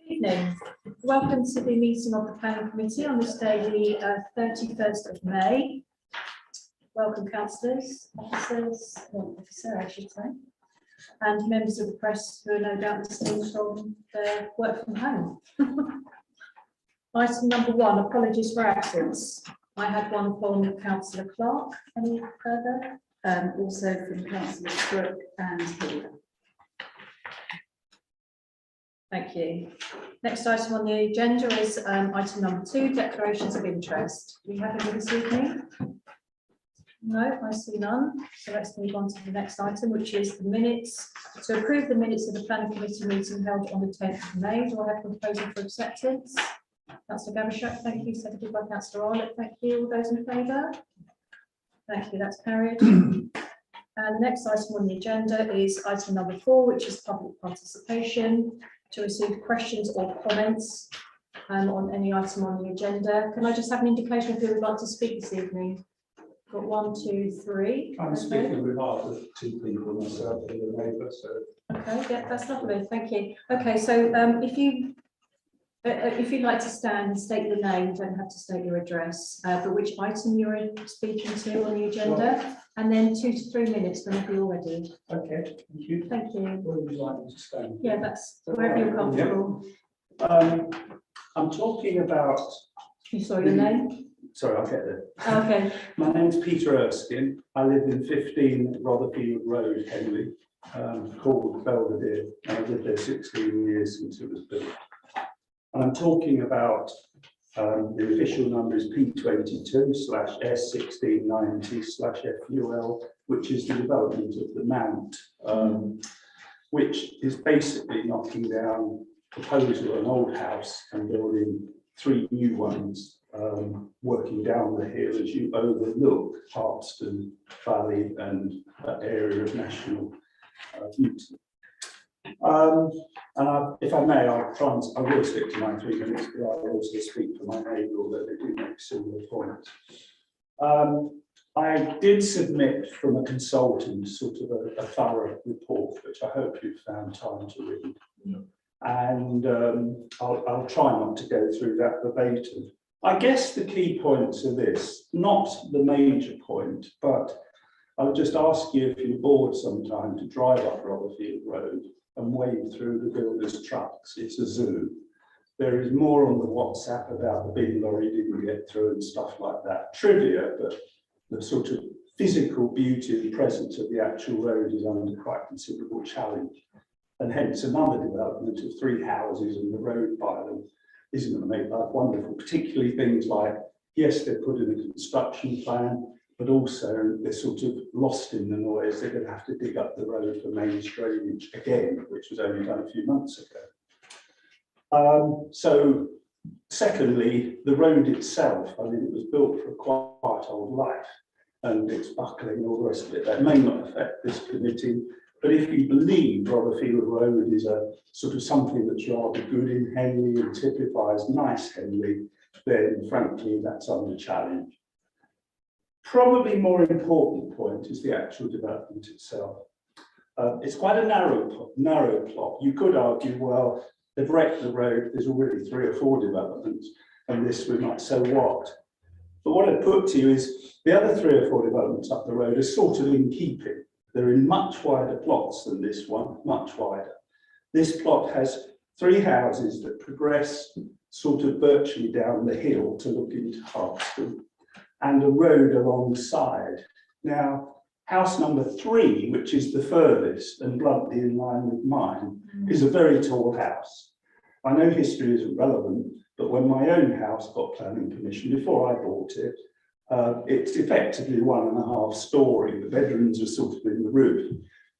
Evening. Welcome to the meeting of the Planning Committee on this day, the 31st of May. Welcome councillors, officers, well, officer I should say, and members of the press who are no doubt listening from their work from home. Item number 1, apologies for absence. I had one from Councillor Clark. Any further? Also from Councillors Brooke and Hill. Thank you. Next item on the agenda is item number 2, declarations of interest. Do we have any this evening? No, I see none. So let's move on to the next item, which is the minutes. To approve the minutes of the Planning Committee meeting held on the 10th of May. Do I have a proposal for acceptance? Councillor Gavishak, thank you. Seconded by Councillor Arlett, thank you. All those in favour? Thank you, that's carried. And the next item on the agenda is item number 4, which is public participation. To receive questions or comments on any item on the agenda. Can I just have an indication of who would like to speak this evening? Got 1, 2, 3. I'm speaking on behalf of 2 people, myself and the neighbour, so. Okay, yeah, that's lovely, thank you. Okay, so if you'd like to stand and state your name, you don't have to state your address, but which item you're speaking to on the agenda, and then 2 to 3 minutes whenever you're ready. Okay, thank you. Thank you. Where would you like me to stand? Yeah, that's wherever you're comfortable. I'm talking about. You saw your name? Sorry, I'll get there. Okay. My name's Peter Erskine. I live in 15 Rotherfield Road, Henley, called Belvedere. I've lived there 16 years since it was built. And I'm talking about the official number is P22/S1690/FUL, which is the development of the Mount, which is basically knocking down proposal an old house and building 3 new ones, working down the hill as you overlook Hartston Valley and that area of national beauty. If I may, I will stick to my 3 minutes, but I will also speak for my neighbour, although they do make similar points. I did submit from a consultant sort of a thorough report, which I hope you've found time to read. Yeah. And I'll try not to go through that verbatim. I guess the key points are this, not the major point, but I would just ask you, if you're bored sometime, to drive up Rotherfield Road and wade through the builders' trucks. It's a zoo. There is more on the WhatsApp about the big lorry didn't get through and stuff like that. Trivia, but the sort of physical beauty and presence of the actual road is under quite considerable challenge. And hence another development of 3 houses and the road by them isn't going to make life wonderful, particularly things like, yes, they're put in a construction plan, but also they're sort of lost in the noise. They're going to have to dig up the road for mains drainage again, which was only done a few months ago. So secondly, the road itself, I mean, it was built for a quite old life and it's buckling and all the rest of it. That may not affect this committee, but if you believe Rotherfield Road is a sort of something that's rather good in Henley and typifies nice Henley, then frankly, that's under challenge. Probably more important point is the actual development itself. It's quite a narrow plot. You could argue, well, they've wrecked the road, there's already 3 or 4 developments, and this we might, so what? But what I'd put to you is the other 3 or 4 developments up the road are sort of in keeping. They're in much wider plots than this one, much wider. This plot has 3 houses that progress sort of virtually down the hill to look into Hartston, and a road alongside. Now, house number 3, which is the furthest and bluntly in line with mine, is a very tall house. I know history isn't relevant, but when my own house got planning permission, before I bought it, it's effectively 1.5 story. The bedrooms are sort of in the roof.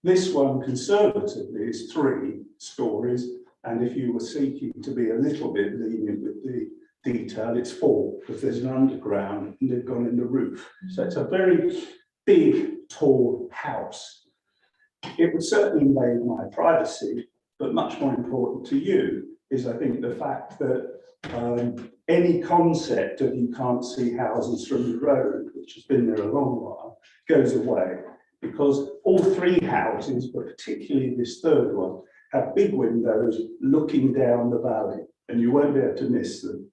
This one conservatively is 3 stories, and if you were seeking to be a little bit lenient with the detail, it's 4, because there's an underground and they've gone in the roof. So it's a very big, tall house. It would certainly invade my privacy, but much more important to you is, I think, the fact that any concept of you can't see houses from the road, which has been there a long while, goes away, because all 3 houses, but particularly this 3rd one, have big windows looking down the valley, and you won't be able to miss them.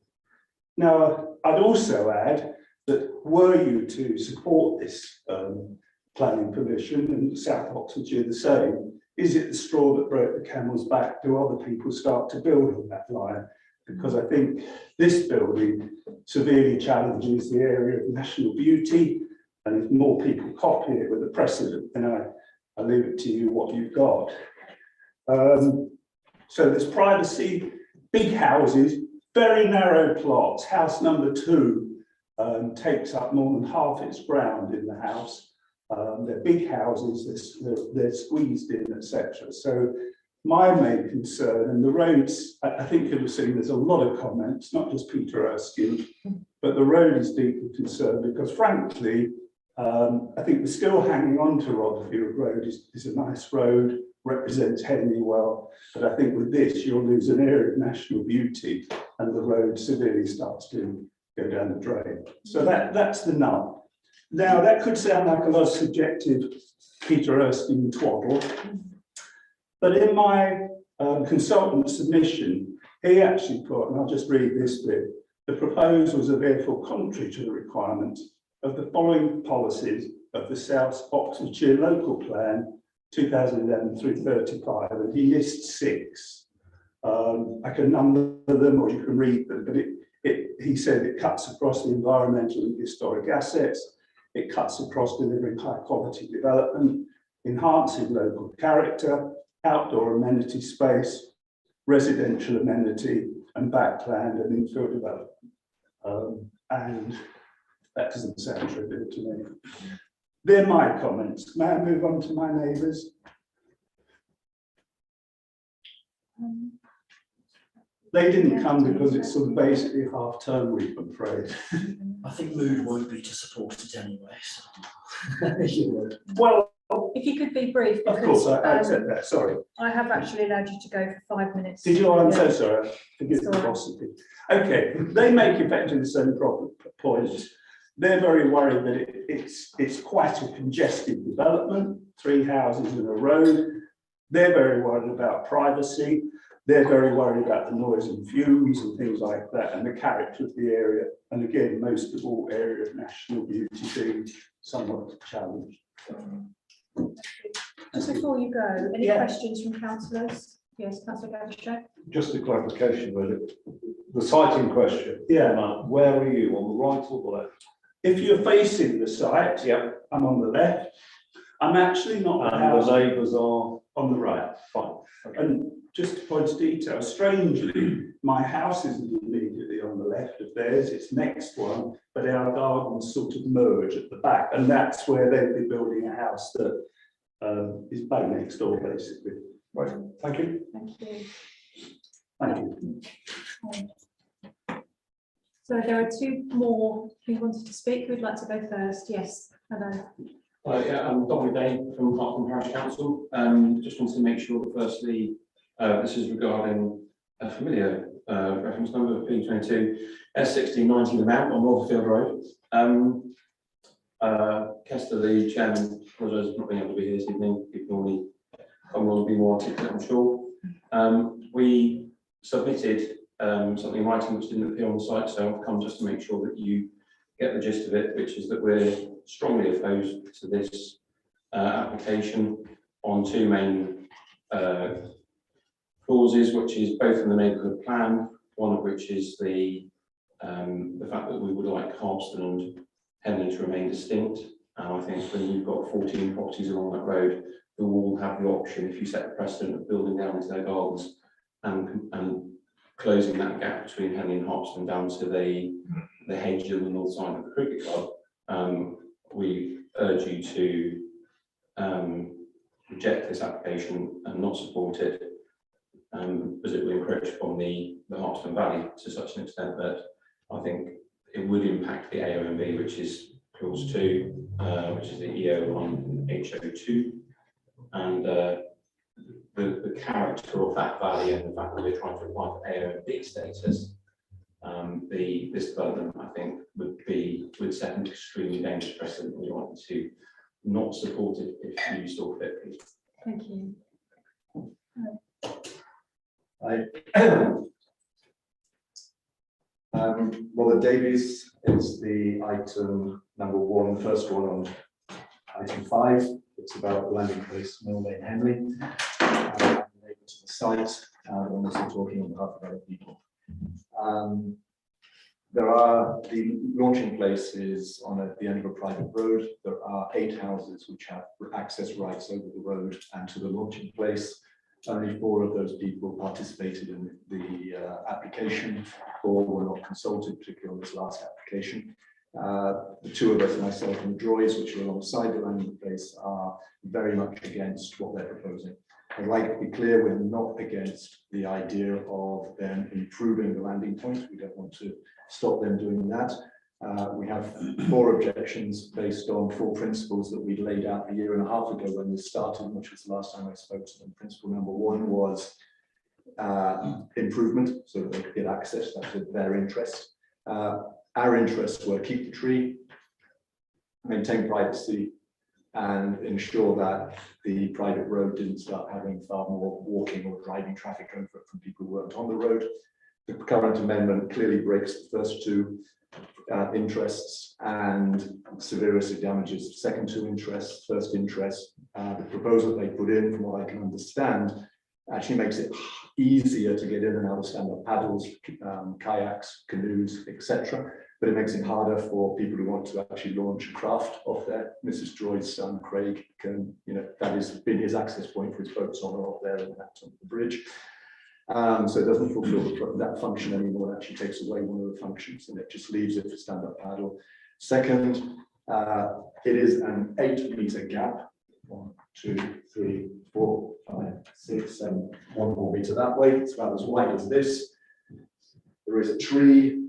Now, I'd also add that were you to support this planning permission, and South Oxfordshire the same, is it the straw that broke the camel's back? Do other people start to build on that line? Because I think this building severely challenges the area of national beauty, and if more people copy it with a precedent, then I leave it to you what you've got. So there's privacy, big houses, very narrow plots. House number 2 takes up more than half its ground in the house. They're big houses, they're squeezed in, etc. So my main concern, and the roads, I think you'll have seen there's a lot of comments, not just Peter Erskine, but the road is deeply concerned because frankly, I think we're still hanging on to Rodfield Road is a nice road, represents Henley well, but I think with this you'll lose an area of national beauty and the road severely starts to go down the drain. So that's the nub. Now that could sound like a lot of subjective Peter Erskine twaddle, but in my consultant submission, he actually put, and I'll just read this bit, the proposals are therefore contrary to the requirements of the following policies of the South Oxfordshire Local Plan 2011 through 35, and he lists 6. I can number them or you can read them, but he said it cuts across the environmental and historic assets, it cuts across delivering high quality development, enhancing local character, outdoor amenity space, residential amenity, and backland and infill development. And that doesn't sound trivial to me. They're my comments. May I move on to my neighbours? They didn't come because it's sort of basically half-term week, I'm afraid. I think mood won't be to support it anyway. So. You would. Well, If you could be brief, of because course, I accept that, sorry. I have actually allowed you to go for 5 minutes. Did you? I'm so Yeah. sorry. Forgive the Sorry. philosophy. Okay, they make effectively the same points. They're very worried that it's quite a congested development, 3 houses and a road. They're very worried about privacy. They're very worried about the noise and fumes and things like that, and the character of the area. And again, most of all, area of national beauty being somewhat challenged. Just before you go, any Yeah. questions from councillors? Yes, councillor Gavin. Just a clarification, really. The site in question. Yeah. Where are you, on the right or the left? If you're facing the site, Yeah. I'm on the left. I'm actually not the And house the neighbours are on the right. fine. Okay. And just to point to detail, strangely, my house isn't immediately on the left of theirs, it's next one, but our gardens sort of merge at the back, and that's where they'd be building a house that is back next door, basically. Right, thank you. Thank you. Thank you. So there are 2 more who wanted to speak. Who'd like to go first? Yes, hello. Yeah, I'm Dominic Day from Hartland Parish Council. Just wanted to make sure that firstly, this is regarding a familiar reference number of P22 S1690 the Mount on Rotherfield Road. Kester, the chairman, apologises for not being able to be here this evening. People normally come along and be more articulate, I'm sure. We submitted something in writing which didn't appear on the site, so I've come just to make sure that you get the gist of it, which is that we're strongly opposed to this application on 2 main clauses, which is both in the neighbourhood plan, one of which is the fact that we would like Harpston and Henley to remain distinct. And I think when you've got 14 properties along that road, who all have the option, if you set the precedent of building down into their gardens and closing that gap between Henley and Harpston down to the hedge on the north side of the cricket club, we urge you to reject this application and not support it, as it will encroach upon the Harpston Valley to such an extent that I think it would impact the AONB, which is clause 2, which is the EO1 HO2, and the character of that valley and the fact that we're trying to apply for AONB status. This development, I think, would set an extremely dangerous precedent. We want to not support it if you still fit. Thank you. Robert Davies is the item number 1, the first one on item 5. It's about the landing place, Mill Lane, Henley. Neighbour to the site, I'm also talking on behalf of other people. The launching place is on the end of a private road. There are 8 houses which have access rights over the road and to the launching place. Only 4 of those people participated in the application. 4 were not consulted, particularly on this last application. The 2 of us, myself and Droys, which are alongside the landing place, are very much against what they're proposing. I'd like to be clear, we're not against the idea of them improving the landing point. We don't want to stop them doing that. We have 4 objections based on 4 principles that we laid out a year and a half ago when this started, which was the last time I spoke to them. Principle number 1 was improvement, so that they could get access. That's in their interest. Our interests were keep the tree, maintain privacy, and ensure that the private road didn't start having far more walking or driving traffic over it from people who weren't on the road. The current amendment clearly breaks the first 2 interests and severely damages the second 2 interests. First interest, the proposal they put in, from what I can understand, actually makes it easier to get in and out of stand-up paddles, kayaks, canoes, etc. But it makes it harder for people who want to actually launch a craft off there. Mrs. Droy's son, Craig, can, that has been his access point for his boats on or off there and out on the bridge. So it doesn't fulfill that function anymore. It actually takes away one of the functions and it just leaves it for stand-up paddle. Second, it is an 8-meter gap. 1, 2, 3, 4, 5, 6, 7, 1 more meter that way. It's about as wide as this. There is a tree.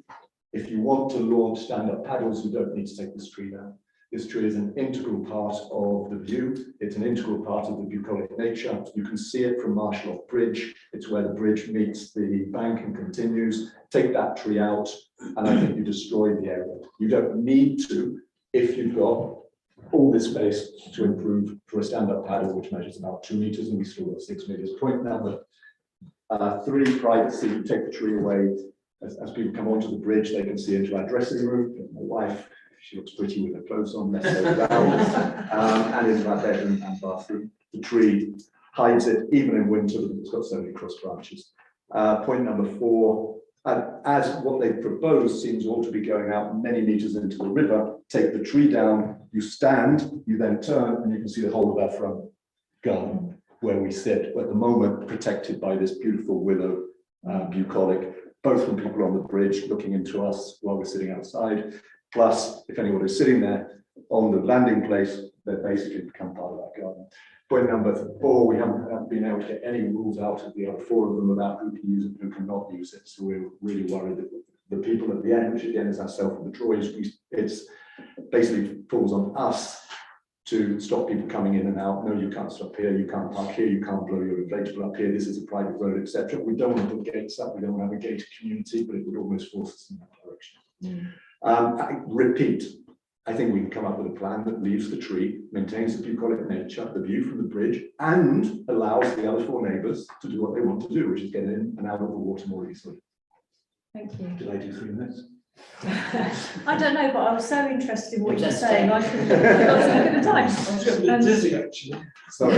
If you want to launch stand-up paddles, you don't need to take this tree down. This tree is an integral part of the view. It's an integral part of the bucolic nature. You can see it from Marshallock Bridge. It's where the bridge meets the bank and continues. Take that tree out, and I think you destroy the area. You don't need to if you've got all this space to improve for a stand-up paddle, which measures about 2 meters, and we still got 6 meters. Point number 3, privacy. You take the tree away. As people come onto the bridge, they can see into our dressing room. My wife, she looks pretty with her clothes on, less so without, and into our bedroom and bathroom. The tree hides it, even in winter, because it's got so many cross branches. Point number 4, as what they propose seems all to be going out many meters into the river, take the tree down, you stand, you then turn, and you can see the whole of our front garden where we sit, at the moment protected by this beautiful willow bucolic, both from people on the bridge looking into us while we're sitting outside, plus if anyone is sitting there on the landing place, they basically become part of our garden. Point number 4, we haven't been able to get any rules out of the other 4 of them about who can use it and who cannot use it. So we're really worried that the people at the end, which again is ourselves and the Droys, it's basically falls on us to stop people coming in and out. No, you can't stop here, you can't park here, you can't blow your inflatable up here, this is a private road, etc. We don't want to put gates up, we don't want to have a gated community, but it would almost force us in that direction. I repeat, I think we can come up with a plan that leaves the tree, maintains the bucolic nature, the view from the bridge, and allows the other 4 neighbours to do what they want to do, which is get in and out of the water more easily. Thank you. Did I do 3 minutes? I don't know, but I was so interested in what you were saying. I couldn't I was looking at the time. I was getting a bit dizzy, actually. Sorry.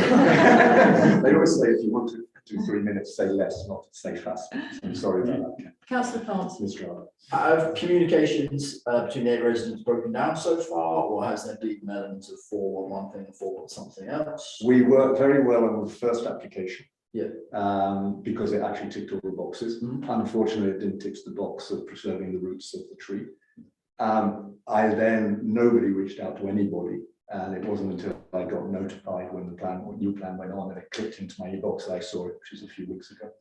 They always say if you want to do 3 minutes, say less, not say fast. I'm sorry about that. Councillor Pants. Mr. Arnold. Have communications between the residents broken down so far, or has there been an element of 4 on one thing and 4 on something else? We worked very well on the first application. Yeah. Because it actually ticked all the boxes. Unfortunately, it didn't tick the box of preserving the roots of the tree. Nobody reached out to anybody, and it wasn't until I got notified when the new plan went on and it clicked into my inbox that I saw it, which was a few weeks ago.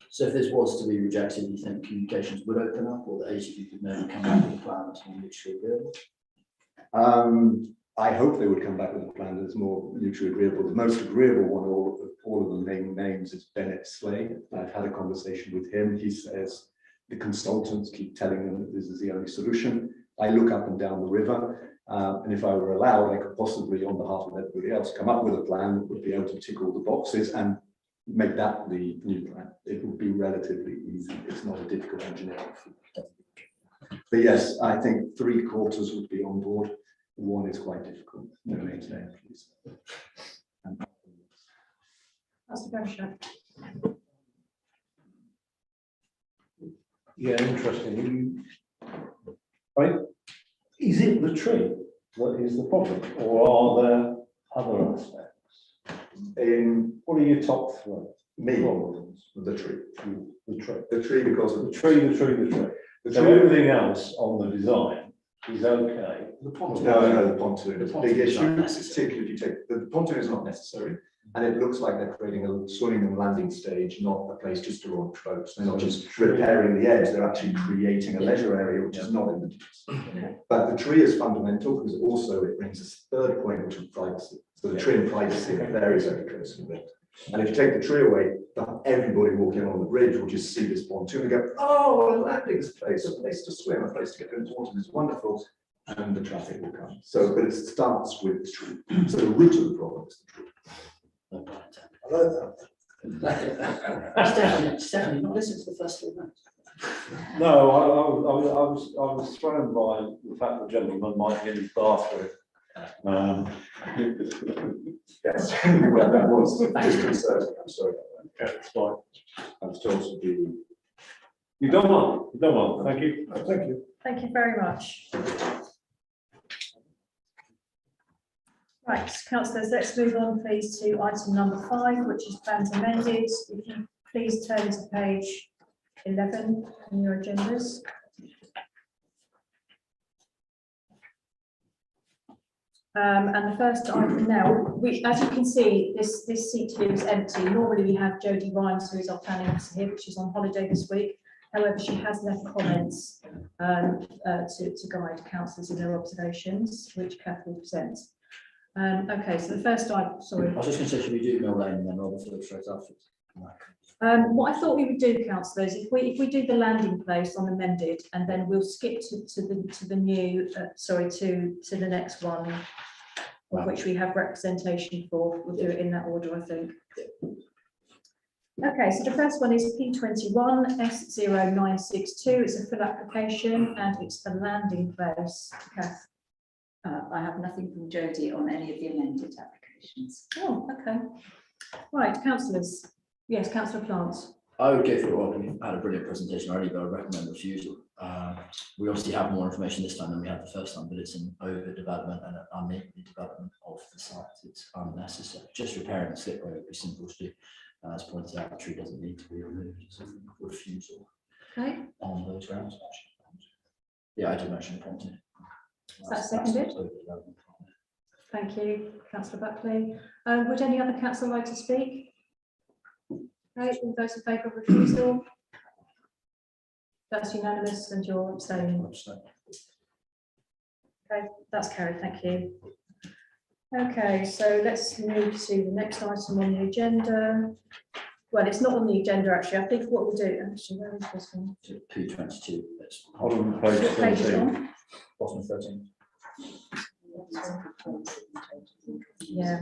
So if this was to be rejected, you think communications would open up, or the 8 of you could maybe come up with a plan that's more mutually agreeable? I hope they would come back with a plan that's more mutually agreeable. The most agreeable one of all of the main names is Bennett Slay. I've had a conversation with him. He says the consultants keep telling them that this is the only solution. I look up and down the river, and if I were allowed, I could possibly, on behalf of everybody else, come up with a plan that would be able to tick all the boxes and make that the new plan, it will be relatively easy. It's not a difficult engineering feat. But yes, I think 3/4 would be on board. One is quite difficult. to maintain, please. That's very sure. Yeah, interesting. Right, is it the tree that is the problem, or are there other aspects? What are your top three Me, problems? the tree. The tree. The tree because of The tree, the tree, the tree. the So tree. everything else on the design is okay. The pontoon. No, the pontoon is a big pontoon is issue, not necessary. particularly if you take, the pontoon is not necessary. And it looks like they're creating a swimming and landing stage, not a place just to launch boats. They're not just repairing the edge, they're actually creating a leisure area, which is not in the deeds. But the tree is fundamental because also it brings us third point, which is privacy. So the tree and privacy are very, very closely linked. And if you take the tree away, everybody walking on the bridge will just see this pontoon and go, oh, what a landing place, a place to swim, a place to get into water is wonderful. And the traffic will come. So, but it starts with the tree. So the root of the problem is the tree. Stephanie, not listen to the first 3 minutes. No, I was thrown by the fact the gentleman might be in his bathroom. Yes, well, that was disconcerting, I'm sorry about Okay, it's fine. that. I was told to be. You've done well, you've done well, thank you. Thank you. Thank you very much. Right, councillors, let's move on please to item number 5, which is plans amended. If you please turn to page 11 in your agendas. And the first item now, as you can see, this seat here is empty. Normally we have Jodie Rhymes, who is our planning officer here, but she's on holiday this week. However, she has left comments to guide councillors in their observations, which Kath will present. Okay, so the first item, sorry. I was just going to say, should we do Mill Lane and then Rotherfield straight afterwards? What I thought we would do, councillors, if we do the landing place on amended, and then we'll skip to the new, to the next one, of which we have representation for. We'll do it in that order, I think. Okay, so the first one is P21 S0962. It's a full application and it's the landing place. Kath. I have nothing from Jodie on any of the amended applications. Oh, okay. Right, councillors. Yes, councillor Plants. I would go through it. We've had a brilliant presentation already, but I recommend refusal. We obviously have more information this time than we had the first time, but it's an overdevelopment and an unequal development of the site. It's unnecessary. Just repairing the slip road would be simple to do. As pointed out, the tree doesn't need to be removed. So refusal Okay, on those grounds. Yeah, I did mention the pontoon. Is that seconded? Thank you, councillor Buckley. Would any other councillor like to speak? Okay, all those in favour of refusal? That's unanimous and you're abstaining. Okay, that's carried, thank you. Okay, so let's move to the next item on the agenda. Well, it's not on the agenda actually. I think what we'll do, actually, where is this one? P22. That's On page What page is it 13. on? bottom of 13. Yeah.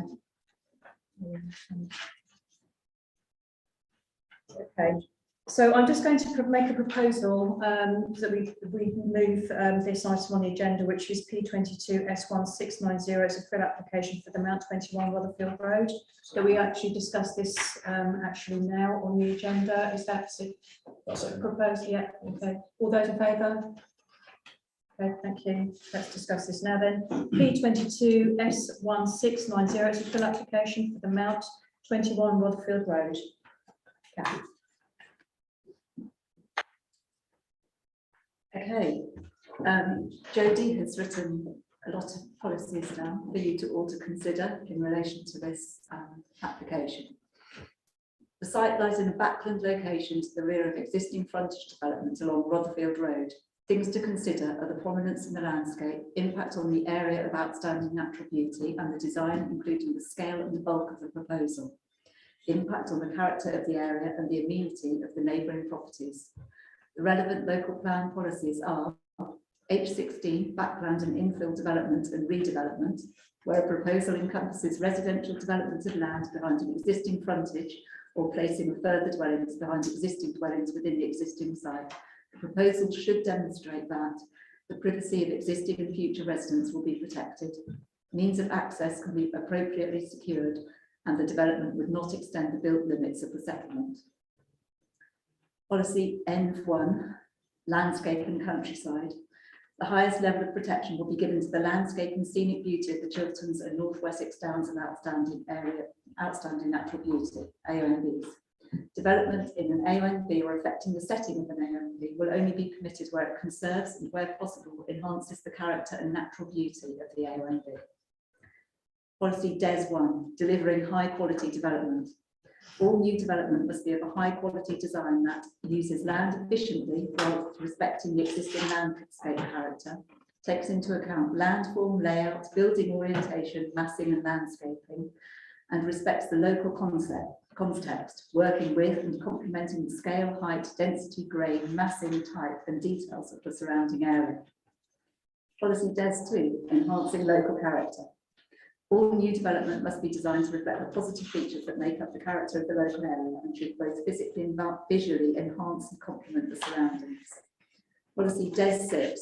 Okay, so I'm just going to make a proposal that we move this item on the agenda, which is P22 S1690. It's a full application for the Mount 21 Rotherfield Road. So we actually discuss this actually now on the agenda. Is that That's it. proposed? Yeah, okay. All those in favour? Okay, thank you. Let's discuss this now then. P22 S1690. It's a full application for the Mount 21 Rotherfield Road. Yeah. Okay, Jodie has written a lot of policies now for you to all to consider in relation to this application. The site lies in a backland location to the rear of existing frontage development along Rotherfield Road. Things to consider are the prominence in the landscape, impact on the area of outstanding natural beauty and the design, including the scale and the bulk of the proposal, impact on the character of the area and the amenity of the neighbouring properties. The relevant local plan policies are H16, backland and infill development and redevelopment, where a proposal encompasses residential development of land behind an existing frontage or placing of further dwellings behind existing dwellings within the existing site. The proposal should demonstrate that the privacy of existing and future residents will be protected, means of access can be appropriately secured, and the development would not extend the built limits of the settlement. Policy N1, landscape and countryside. The highest level of protection will be given to the landscape and scenic beauty of the Chilterns and North Wessex Downs and outstanding natural beauty, AONBs. Development in an AONB or affecting the setting of an AONB will only be permitted where it conserves and, where possible, enhances the character and natural beauty of the AONB. Policy DES1, delivering high quality development. All new development must be of a high quality design that uses land efficiently while respecting the existing landscape character, takes into account landform, layout, building orientation, massing and landscaping, and respects the local context, working with and complementing the scale, height, density, grade, massing, type and details of the surrounding area. Policy DES2, enhancing local character. All new development must be designed to reflect the positive features that make up the character of the local area and should both physically and visually enhance and complement the surroundings. Policy DES6,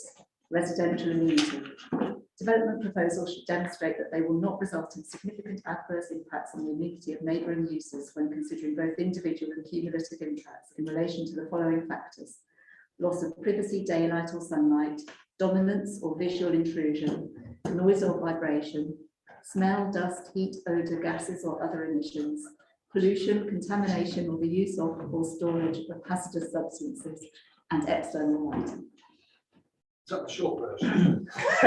residential amenity. Development proposals should demonstrate that they will not result in significant adverse impacts on the amenity of neighbouring uses when considering both individual and cumulative impacts in relation to the following factors: loss of privacy, daylight or sunlight, dominance or visual intrusion, noise or vibration, smell, dust, heat, odour, gases or other emissions, pollution, contamination or the use of or storage of hazardous substances, and external lighting. Is that the short version? I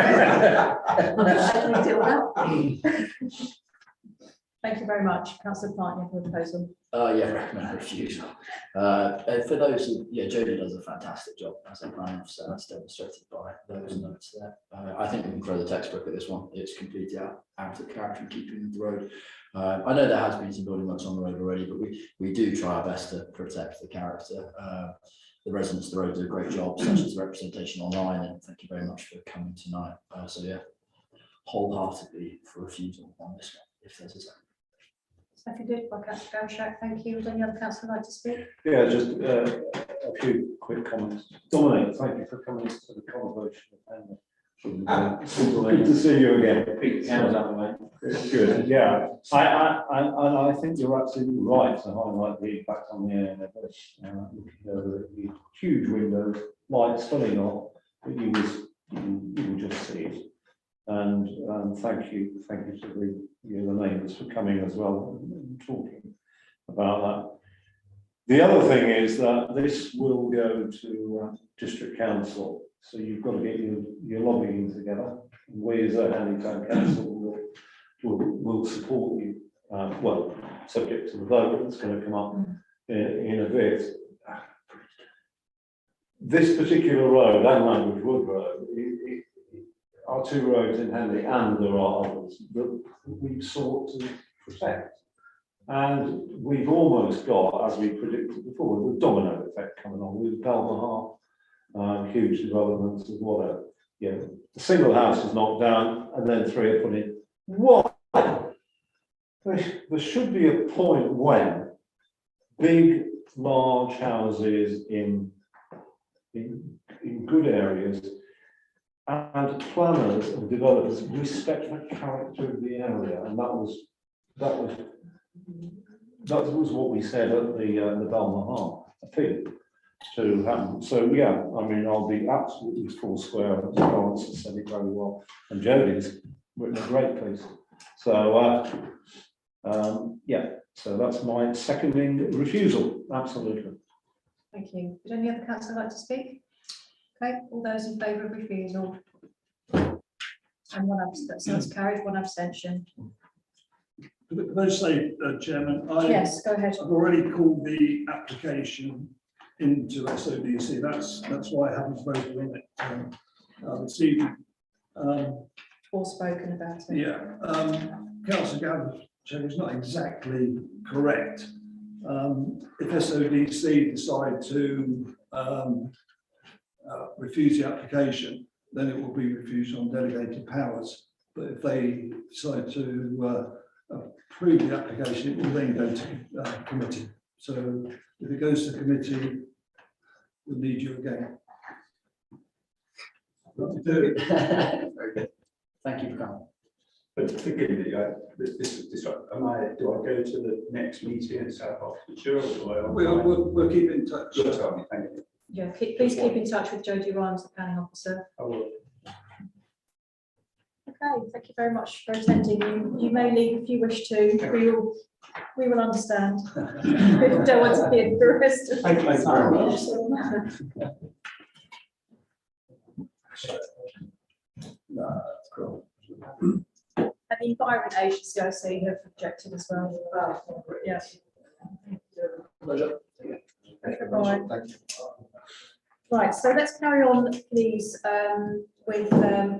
can read it all out. Thank you very much. Councillor Clark, you have a proposal. Yeah, recommend refusal. For those who, yeah, Jodie does a fantastic job as a planning officer, that's demonstrated by those notes there. I think we can throw the textbook at this one. It's completely out of character and keeping with the road. I know there has been some building works on the road already, but we do try our best to protect the character. The residents of the road do a great job, such as the representation online, and thank you very much for coming tonight. So yeah, wholeheartedly for refusal on this one, if there's a second. Seconded by Councillor Gowshack. Thank you. Would any other councillor like to speak? Yeah, just a few quick comments. Dominic, thank you for coming to the conversation. Good to see you again. Good, yeah. I think you're absolutely right to highlight the impact on the air. The huge windows, lights filling up, but you will just see it. And thank you to the neighbours for coming as well and talking about that. The other thing is that this will go to district council, so you've got to get your lobbying together. We as a Hanley Town Council will support you. Well, subject to the vote that's going to come up in a bit. This particular road, and Language Wood Road, are two roads in Henley, and there are others that we've sought to protect. And we've almost got, as we predicted before, the domino effect coming on with Balmoral, huge developments of whatever. Yeah, the single house is knocked down, and then three are put in. Why? There should be a point when big, large houses in good areas, and planners and developers respect the character of the area, and that was what we said at the Balmoral appeal to happen. So yeah, I mean, I'll be absolutely full square. Lawrence has said it very well, and Jodie's written a great piece. So yeah, so that's my seconding refusal. Absolutely. Thank you. Would any other councillor like to speak? Okay, all those in favour of refusal? And one abstention, so it's carried, one abstention. Can I say, Chairman, Yes, go ahead. I've already called the application into SODC. That's why I haven't voted on it this evening. All spoken about it. Yeah, Councillor Gowshack is not exactly correct. If SODC decide to refuse the application, then it will be refused on delegated powers. But if they decide to approve the application, it will then go to committee. So if it goes to committee, we'll need you again. Very good. Thank you for coming. But forgive me, this, do I go to the next meeting in South Oxfordshire or do I? We'll keep in touch. You'll tell me, thank you. Yeah, please keep in touch with Jodie Rhymes, the planning officer. I will. Okay, thank you very much for attending. You may leave if you wish to. We will understand. We don't want to be in the rest of Thank you very much. No, that's cool. And the Environment Agency, I see, have objected as well. Yes. Pleasure. Right. Right, so let's carry on, please, with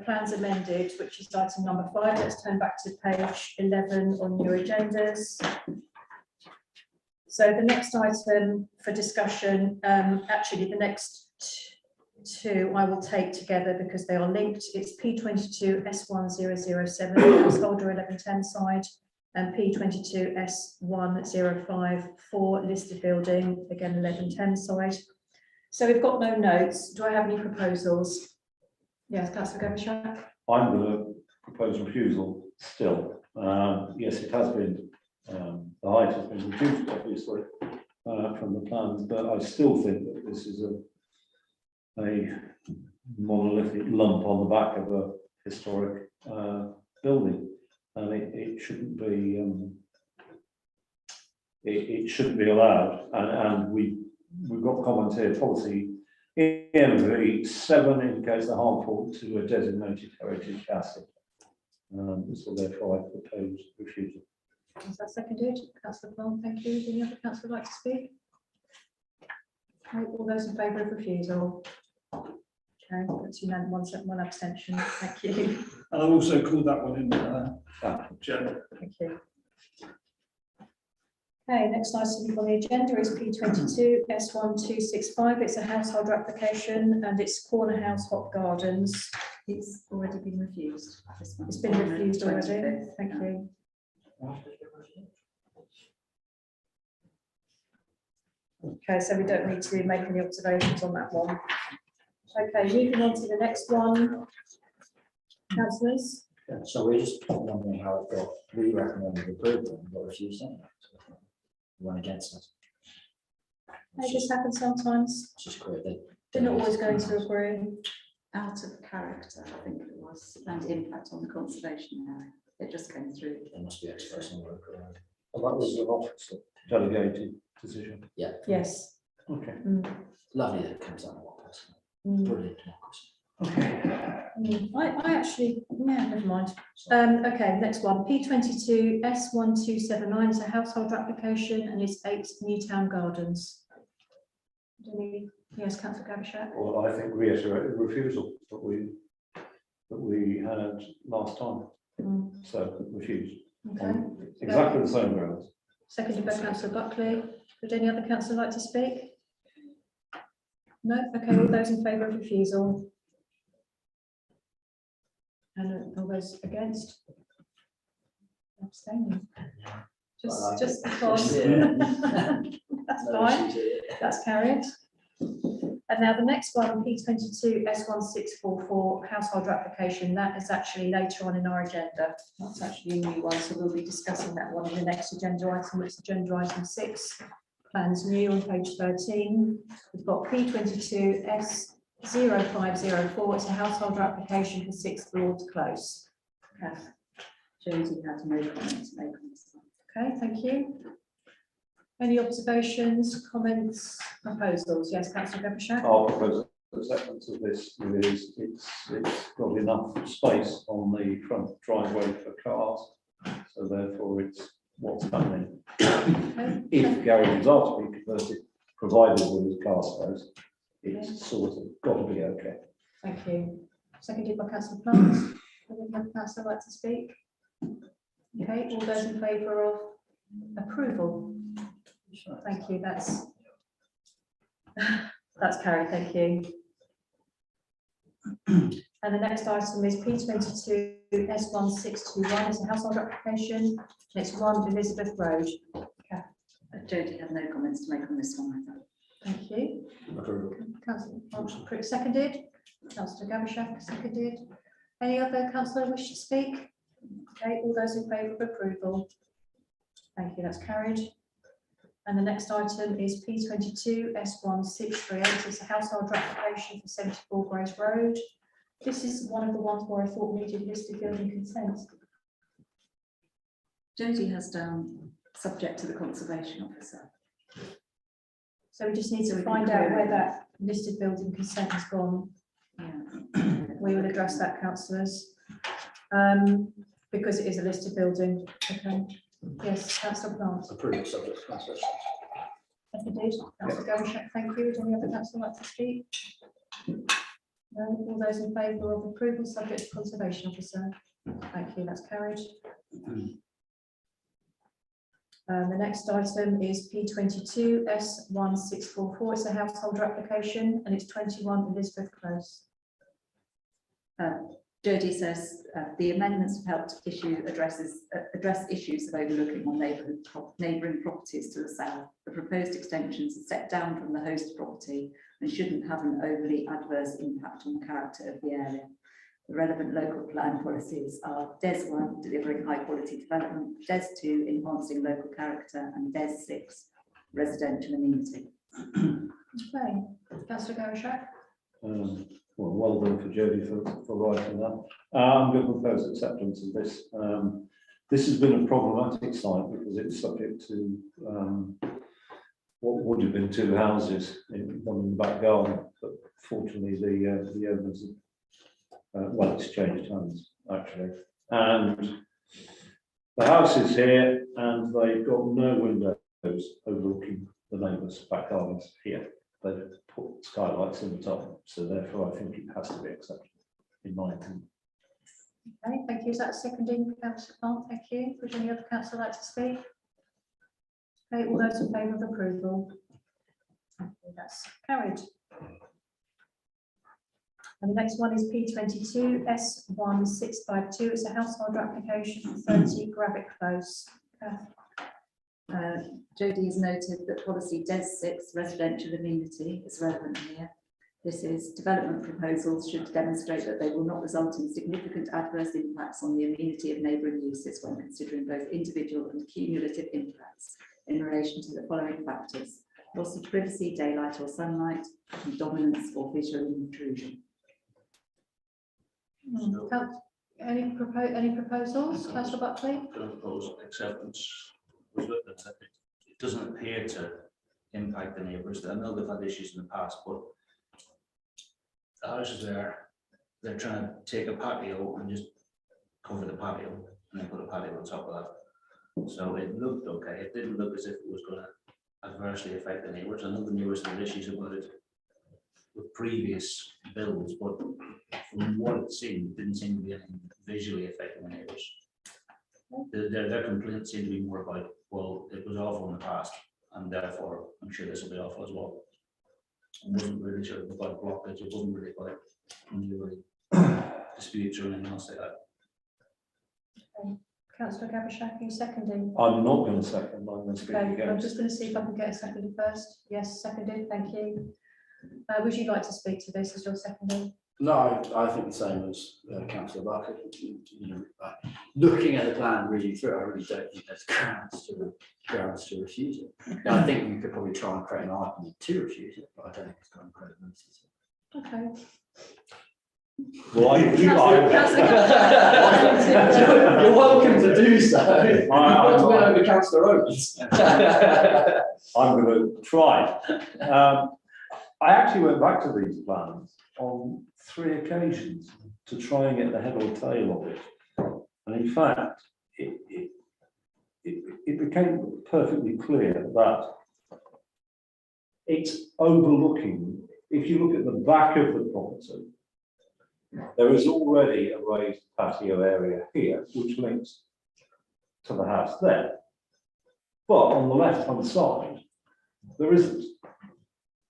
plans amended, which is item number 5. Let's turn back to page 11 on your agendas. So the next item for discussion, actually the next two I will take together because they are linked. It's P22 S1007 householder 1110 side and P22 S1054 listed building, again 1110 side. So we've got no notes. Do I have any proposals? Yes, Councillor Gavin. I'm going to propose refusal still. Yes, it has been, the height has been reduced, obviously, from the plans, but I still think that this is a monolithic lump on the back of a historic building, and it shouldn't be it shouldn't be allowed. And we've got comments here, policy EMV 7 indicates the harmful to a designated heritage asset. So therefore I propose refusal. Is that seconded? Councillor Plum, thank you. Any other councillor like to speak? Okay, all those in favour of refusal? Okay, that's unanimous, one abstention. Thank you. I'll also call that one in, Jen. Thank you. Okay, next item on the agenda is P22 S1265. It's a householder application and it's Corner House Hop Gardens. It's already been refused. It's been refused already. Thank you. Okay, so we don't need to make any observations on that one. Okay, moving on to the next one. Councillors? Yeah, so we're just wondering how it got, we recommended approval and got refused on that. One against us. This happens sometimes. It's just quite, They're not always going to agree. Out of character, I think it was, and impact on the conservation area. It just came through. There must be express on work around. And that was an officer delegated decision. Yes. Okay. Lovely that it comes out of one person. Mm. Brilliant democracy. I actually, yeah, never mind. Okay, next one, P22 S1279 is a household application and it's 8 Newtown Gardens. Yes, Councillor Gavin. Well, I think reiterate the refusal that we had last time. So refused. Okay, On exactly the same grounds. seconded by Councillor Buckley. Would any other councillor like to speak? No? Okay, all those in favour of refusal? And all those against? Abstaining. Just because. That's fine, that's carried. And now the next one, P22 S1644 householder application, that is actually later on in our agenda. That's actually a new one, so we'll be discussing that one in the next agenda item, which is agenda item 6. Plans new on page 13. We've got P22 S0504. It's a householder application for 6 Broad Close. Jodie had no comment to make on this one. Okay, thank you. Any observations, comments, proposals? Yes, Councillor Gavin. I'll propose acceptance of this. It's got enough space on the front driveway for cars, so therefore it's what's happening. Okay. If garages are to be converted, provided there is car space, it's sort of got to be okay. Thank you. Seconded by Councillor Plant. Would any other councillor like to speak? Okay, all those in favour of approval? Thank you, that's carried, thank you. And the next item is P22 S1621, it's a household application, and it's 1 Elizabeth Road. Jodie had no comments to make on this one, I thought. Thank you. Approval. Councillor Crick seconded, Councillor Gavashak seconded. Any other councillor wish to speak? Okay, all those in favour of approval? Thank you, that's carried. And the next item is P22 S1638, it's a household application for 74 Grace Road. This is one of the ones where I thought needed listed building consent. Jodie has down subject to the conservation officer. So we just need So to we can find out query where that. that listed building consent has gone. Yeah. We will address that, councillors. Because it is a listed building. Okay. Yes, councillor Plant. Approval subject to conservation. Seconded. Councillor Gavashak, thank you. Would any other councillor like to speak? No, all those in favour of approval subject to conservation officer? Thank you, that's carried. The next item is P22 S1644. It's a householder application and it's 21 Elizabeth Close. Jodie says the amendments have helped address issues of overlooking on neighbouring properties to the south. The proposed extensions are set down from the host property and shouldn't have an overly adverse impact on the character of the area. The relevant local plan policies are DES 1, delivering high quality development, DES 2, enhancing local character, and DES 6, residential amenity. Okay, councillor Gavashak. Well done for Jodie for writing that. I'm going to propose acceptance of this. This has been a problematic site because it's subject to what would have been 2 houses in the back garden, but fortunately the owners well, it's changed hands actually, and the house is here and they've got no windows overlooking the neighbours' back gardens here. They've put skylights in the top, so therefore I think it has to be accepted, in my opinion. Okay, thank you. Is that seconding, councillor Plant? Thank you. Would any other councillor like to speak? Okay, all those in favour of approval? Thank you, that's carried. And the next one is P22 S1652. It's a household application for 30 Gravitt Close. Jodie has noted that policy DES 6, residential amenity, is relevant here. This is development proposals should demonstrate that they will not result in significant adverse impacts on the amenity of neighbouring uses when considering both individual and cumulative impacts in relation to the following factors: loss of privacy, daylight or sunlight, and dominance or visual intrusion. Any proposals, councillor Buckley? Propose acceptance. We've looked at it. It doesn't appear to impact the neighbours. I know they've had issues in the past, but the houses there, they're trying to take a patio and just cover the patio and then put a patio on top of that. So it looked okay. It didn't look as if it was going to adversely affect the neighbours. I know the neighbours had issues about it with previous builds, but from what it seemed, it didn't seem to be anything visually affecting the neighbours. Their complaints seem to be more about, well, it was awful in the past, and therefore I'm sure this will be awful as well. It wasn't really sure about blockage, it wasn't really about disputes or anything else like that. Okay. Councillor Gavashak, you seconding? I'm not going to second, I'm going to speak Okay, I'm against. just going to see if I can get a seconded first. Yes, seconded, thank you. Would you like to speak to this as your seconding? No, I think the same as councillor Barker. Looking at the plan, reading through, I really don't think there's grounds to refuse it. Now, I think you could probably try and create an argument to refuse it, but I don't think it's got credibility. Okay. Well, You're welcome to do so. Not to win over councillor Oates. I'm going to try. I actually went back to these plans on 3 occasions to try and get the head or tail of it. And in fact, it became perfectly clear that it's overlooking, if you look at the back of the property, there is already a raised patio area here, which links to the house there. But on the left-hand side, there isn't.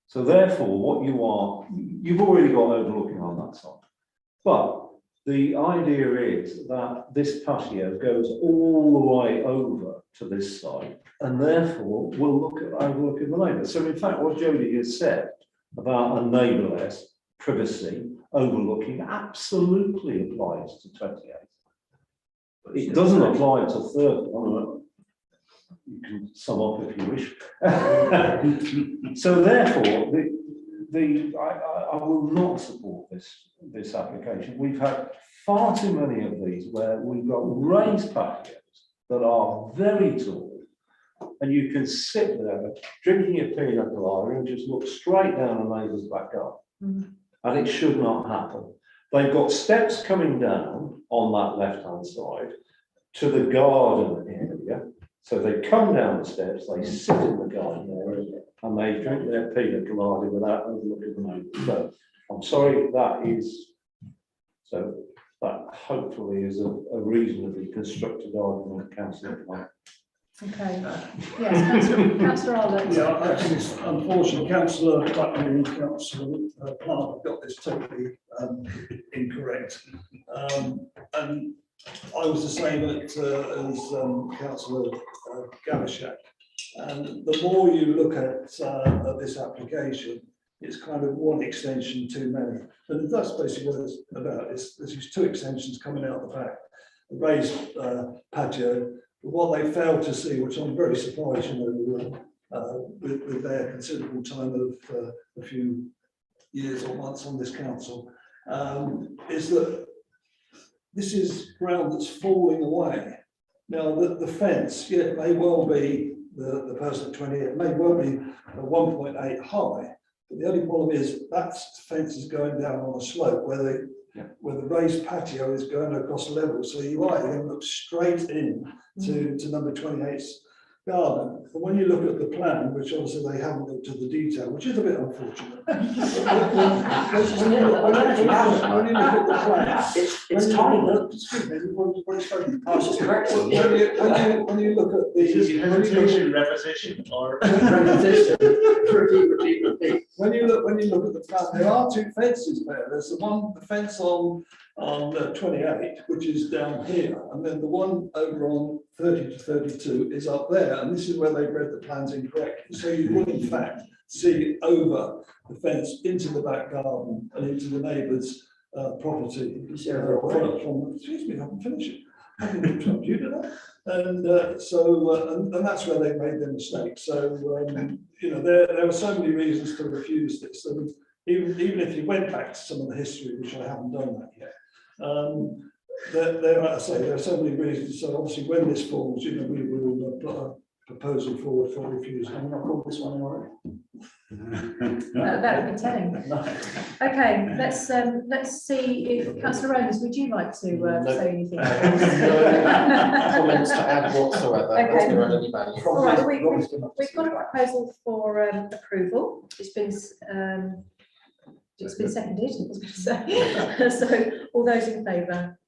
So therefore, what you've already got overlooking on that side. But the idea is that this patio goes all the way over to this side, and therefore we'll look at overlooking the neighbour. So in fact, what Jodie has said about a neighbourless privacy overlooking absolutely applies to 28. It doesn't apply to 30. You can sum up if you wish. So therefore, I will not support this application. We've had far too many of these where we've got raised patios that are very tall, and you can sit there drinking your pina colada and just look straight down a neighbour's back garden. And it should not happen. They've got steps coming down on that left-hand side to the garden area. So they come down the steps, they sit in the garden area, and they drink their pina colada without overlooking the neighbours. So I'm sorry, that hopefully is a reasonably constructed argument, Councillor. Okay, yes, Councillor Arlott. Yeah, I think it's unfortunate, Councillor Buckley and Councillor Plant have got this totally incorrect. And I was the same as Councillor Gavishak. And the more you look at this application, it's kind of one extension too many. And that's basically what it's about. There's these two extensions coming out the back, the raised patio. What they failed to see, which I'm very surprised, with their considerable time of a few years or months on this council, is that this is ground that's falling away. Now, the fence, yeah, it may well be the person at 20, it may well be 1.8 high, but the only problem is that fence is going down on a slope where the raised patio is going across level. So you are going to look straight in to number 28's garden. And when you look at the plan, which obviously they haven't looked at the detail, which is a bit unfortunate. When you look at the plan, It's tiny. Excuse me, what is funny? I was just correcting you. When you look at the repetition, or Repetition. Repeat. when you look at the plan, there are two fences there. There's the fence on 28, which is down here, and then the one over on 30 to 32 is up there, and this is where they've read the plans incorrectly. So you would in fact see over the fence into the back garden and into the neighbour's property. Excuse me, I haven't finished it. I didn't interrupt you, did I? And and that's where they made their mistake. So there were so many reasons to refuse this. And even if you went back to some of the history, which I haven't done that yet, there are so many reasons. So obviously, when this falls, we will put a proposal forward for refusal. I'm not called this one already. That would be telling. Okay, let's see if Councillor Owens, would you like to say anything? No comments to add whatsoever. Okay. Is there any value? All right, we've got a proposal for approval. It's been seconded, I was going to say. So all those in favour?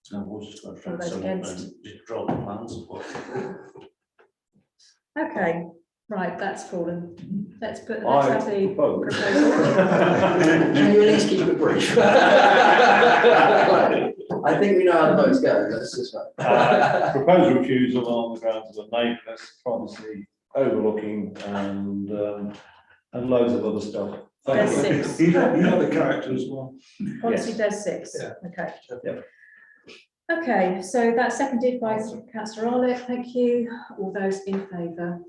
So we'll just go All through those some against? and just draw the plans. Okay, right, that's fallen. Let's have the propose. proposal. Can you at least keep it brief? I think we know how the votes go. Let's just vote. Proposed refusal on the grounds of a neighbourless privacy overlooking and loads of other stuff. There's six. You know the character as well. Policy does 6. Yeah. Okay. Yep. Okay, so that's seconded by Councillor Arlott. Thank you. All those in favour?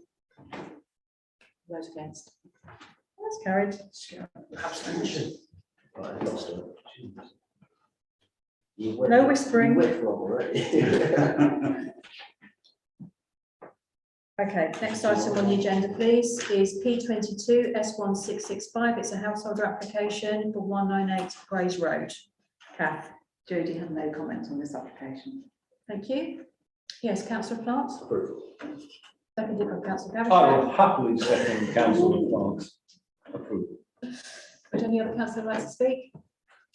Those against? That's carried. Abstention. Right, I lost it. No whispering. You went wrong already. Okay, next item on the agenda, please, is P22 S1665. It's a householder application for 198 Grays Road. Kath. Jodie had no comment on this application. Thank you. Yes, Councillor Plant. Approval. Seconded by Councillor I Gavin. will happily second Councillor Plant's approval. Would any other councillor like to speak?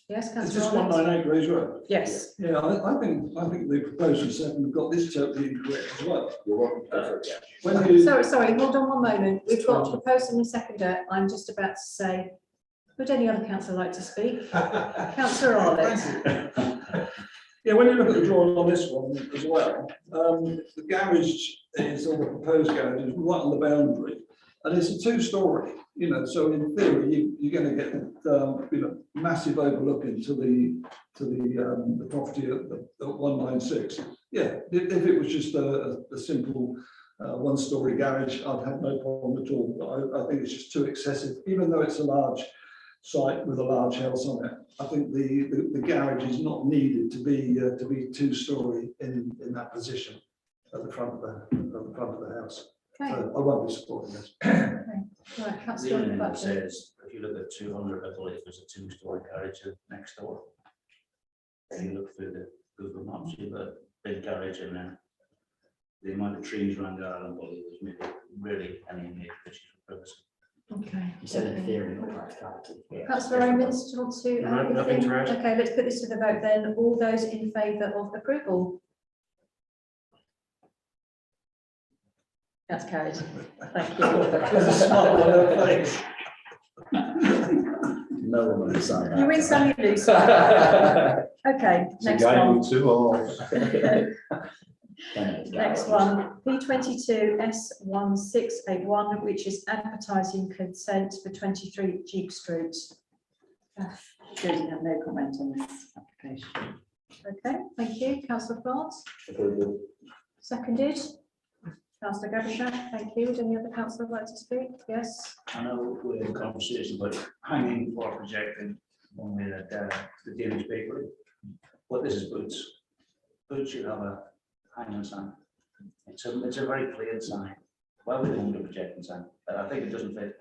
Yes, Is Councillor this Arlott. 198 Grays Road? Yes. Yeah, I think the proposal second got this totally incorrect as well. You're welcome to go for it, yeah. When you, Sorry, hold on one moment. We've got a proposal and a seconder. I'm just about to say Would any other councillor like to speak? Councillor Arlett. Yeah, when you look at the drawing on this one as well, the garage is, or the proposed garage is right on the boundary. And it's a two-story, you know, so in theory, you're going to get, you know, massive overlook into the property at 196. Yeah, if it was just a simple one-story garage, I'd have no problem at all. But I think it's just too excessive, even though it's a large site with a large house on it. I think the garage is not needed to be two-story in that position at the front of the house. Okay, So I won't be supporting this. right, The councillor only thing that Butcher. says, if you look at 200, I believe there's a two-story garage next door. If you look through the Google Maps, you've got a big garage in there. The amount of trees around the island, I believe, is maybe really any major issues with privacy. Okay. You said in theory, not practicality. Councillor Omens, do you want to? No, nothing to add. Okay, let's put this to the vote then. All those in favour of approval? That's carried. Thank you. There's a smile on her face. No one will sign that. You win some, you lose some. Okay, next one. Next one, P22 S1681, which is advertising consent for 23 Duke Street. Jodie have no comment on this application. Okay, thank you. Councillor Plant, Approval. seconded. Councillor Gavin, thank you. Would any other councillor like to speak? Yes. I know we're in conversation about hanging or projecting one way that the Danish bakery. But this is Boots. Boots should have a hanging sign. It's a very clear sign. Why would they want a projecting sign? I think it doesn't fit.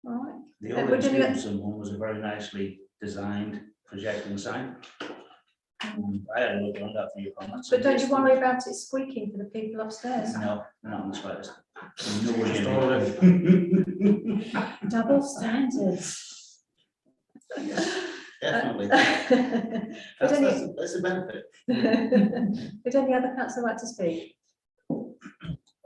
All right. The Would old any- Stevenson one was a very nicely designed projecting sign. I had a look around that for your comments. But don't you worry about it squeaking for the people upstairs? No, not on the slightest. Nowhere near. Double standards. Definitely. Would any, That's a benefit. would any other councillor like to speak?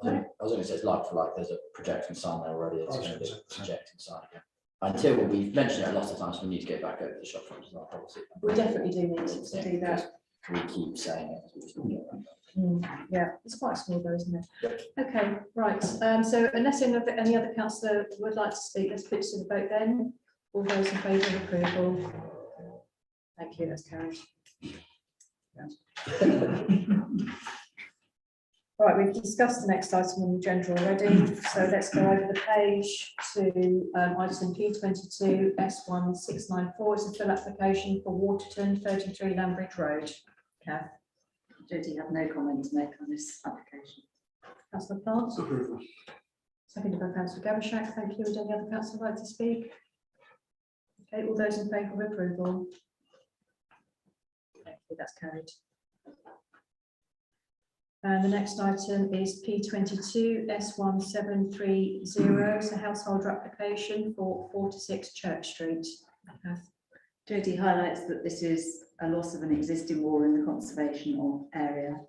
I was going to say it's like for like, there's a projecting sign there already, it's going to be a projecting sign again. Until we've mentioned it a lot of times, we need to get back over the shop front design policy. We definitely do need to do that. We keep saying it. We just don't get around to Yeah, it's quite small though, isn't it? Okay, right. So unless any other councillor would like to speak, let's put it to the vote then. All those in favour of approval? Thank you, that's carried. Right, we've discussed the next item on the agenda already, so let's go over the page to item P22 S1694. It's a full application for Waterton 33 Lambridge Road. Kath, Jodie have no comment to make on this application. Councillor Plant, Approval. seconded by Councillor Gavin. Thank you. Would any other councillor like to speak? Okay, all those in favour of approval? Thank you, that's carried. And the next item is P22 S1730. It's a householder application for 4 to 6 Church Street. Jodie highlights that this is a loss of an existing wall in the conservation area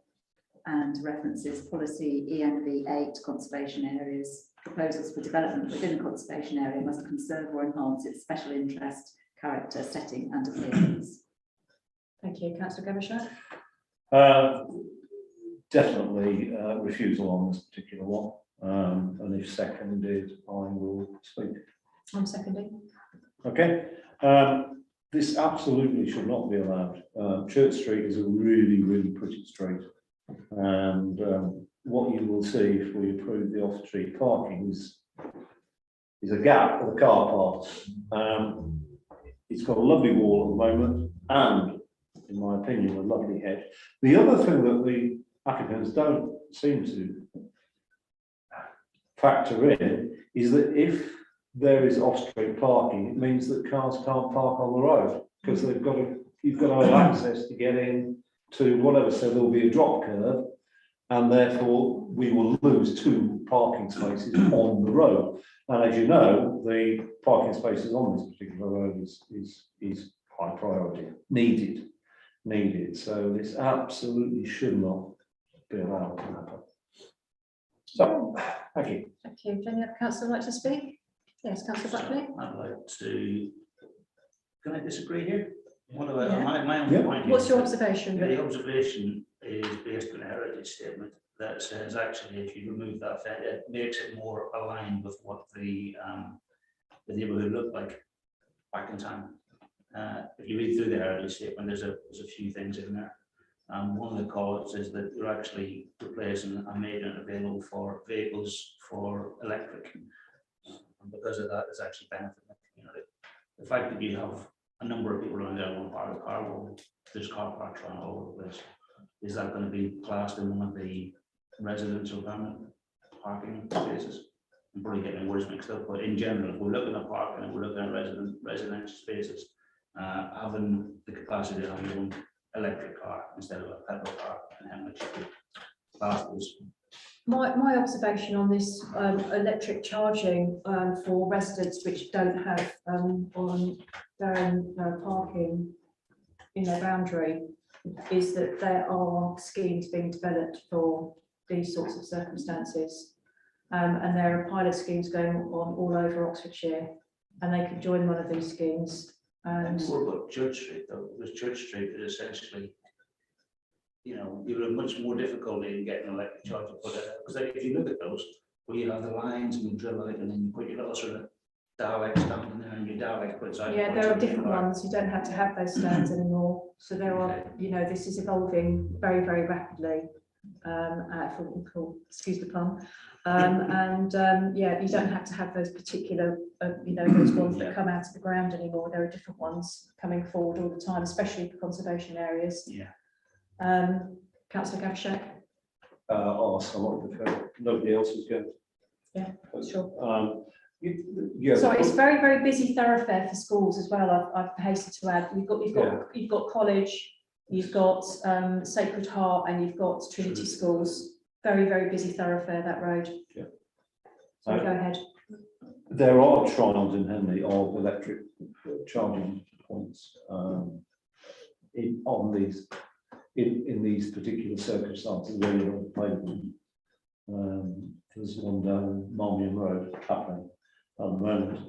and references policy ENV 8 conservation areas. Proposals for development within the conservation area must conserve or enhance its special interest, character, setting and appearance. Thank you, councillor Gavin. Definitely refusal on this particular one, and if seconded, I will speak. I'm seconding. Okay, this absolutely should not be allowed. Church Street is a really, really pretty street, and what you will see if we approve the off-street parking is a gap for the car parks. It's got a lovely wall at the moment, and in my opinion, a lovely hedge. The other thing that the applicants don't seem to factor in is that if there is off-street parking, it means that cars can't park on the road because you've got to have access to get in to whatever. So there'll be a drop curve, and therefore we will lose 2 parking spaces on the road. And as you know, the parking spaces on this particular road is high priority, needed. So this absolutely should not be allowed to happen. So Thank you. Thank you. Any other councillor like to speak? Yes, councillor Buckley. I'd like to, can I disagree here? What about, Yeah. my only Yeah. point is What's your that observation? the observation is based on a heritage statement that says actually if you remove that fence, it makes it more aligned with what the neighbourhood looked like back in time. If you read through the heritage statement, there's a few things in there. One of the calls is that you're actually replacing and making it available for vehicles for electric. And because of that, it's actually benefiting the community. The fact that you have a number of people around there want to park a car, well, there's car parks around all over the place. Is that going to be classed in one of the residential permanent parking spaces? I'm probably getting words mixed up, but in general, if we're looking at parking and we're looking at residential spaces, having the capacity to have your own electric car instead of a petrol car, and how much class those. My observation on this electric charging for residents which don't have on their own parking in their boundary is that there are schemes being developed for these sorts of circumstances. And there are pilot schemes going on all over Oxfordshire, and they could join one of these schemes. And what about Church Street though? Because Church Street is essentially, you know, you have much more difficulty in getting an electric charger put in. Because if you look at those, where you have the lines and you drill it and then you put your little sort of Dalek stand in there and your Dalek puts out. Yeah, there are different ones. You don't have to have those stands anymore. So there are, you know, this is evolving very, very rapidly. Excuse the pun. Yeah, you don't have to have those particular, you know, those ones that come out of the ground anymore. There are different ones coming forward all the time, especially for conservation areas. Yeah. Councillor Gavshak. Ask, I might prefer, nobody else is going. Yeah, sure. Yeah. So it's very, very busy thoroughfare for schools as well. I've hastened to add, you've got college, you've got Sacred Heart, and you've got Trinity Schools. Very, very busy thoroughfare, that road. Yeah. So go ahead. There are trials in Henley of electric charging points in these particular circumstances where you're on pavement. There's one down Marmion Road, Clapham, at the moment.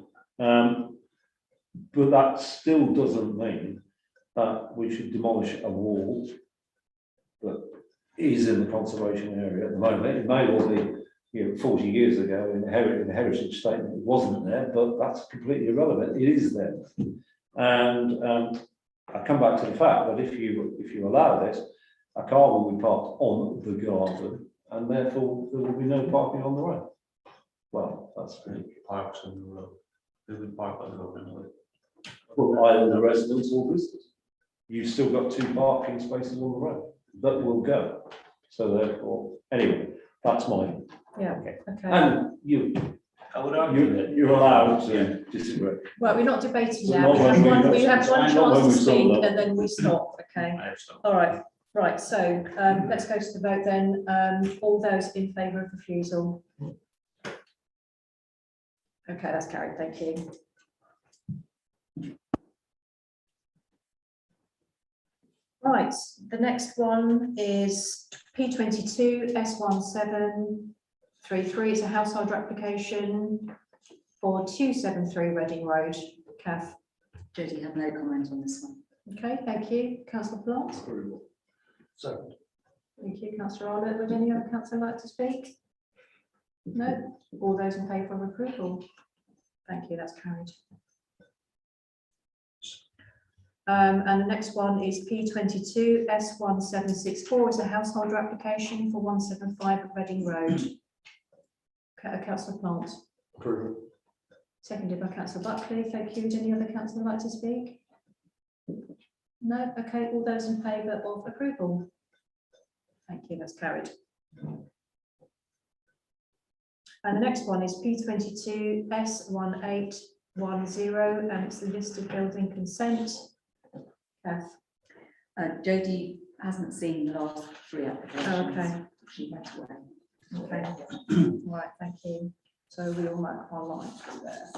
But that still doesn't mean that we should demolish a wall that is in the conservation area at the moment. It may well be, you know, 40 years ago in the heritage statement, it wasn't there, but that's completely irrelevant. It is there. And I come back to the fact that if you allow this, a car will be parked on the garden, and therefore there will be no parking on the road. Well, that's Parks on the road. Who would park on the road anyway? well, either the residents or visitors. You've still got 2 parking spaces on the road that will go. So therefore, anyway, that's mine. Yeah. Okay. Okay. And I would argue that you're allowed to disagree. Well, we're not debating So now. not when we- We have one not when chance to we sum speak up. and then we stop, okay? I have stopped. All right, right, so let's go to the vote then. All those in favour of refusal? Okay, that's carried, thank you. Right, the next one is P22 S1733. It's a household application for 273 Reading Road. Kath. Jodie have no comment on this one. Okay, thank you. Councillor Plant. So, Thank you, Councillor Arnold. Would any other councillor like to speak? No? All those in favour of approval? Thank you, that's carried. And the next one is P22 S1764. It's a householder application for 175 Reading Road. Councillor Plant. approval. Seconded by Councillor Buckley. Thank you. Would any other councillor like to speak? No? Okay, all those in favour of approval? Thank you, that's carried. And the next one is P22 S1810, and it's the listed building consent. Kath. Jodie hasn't seen the last 3 applications. Okay. She went away. Okay, right, thank you. So we all mark our line there.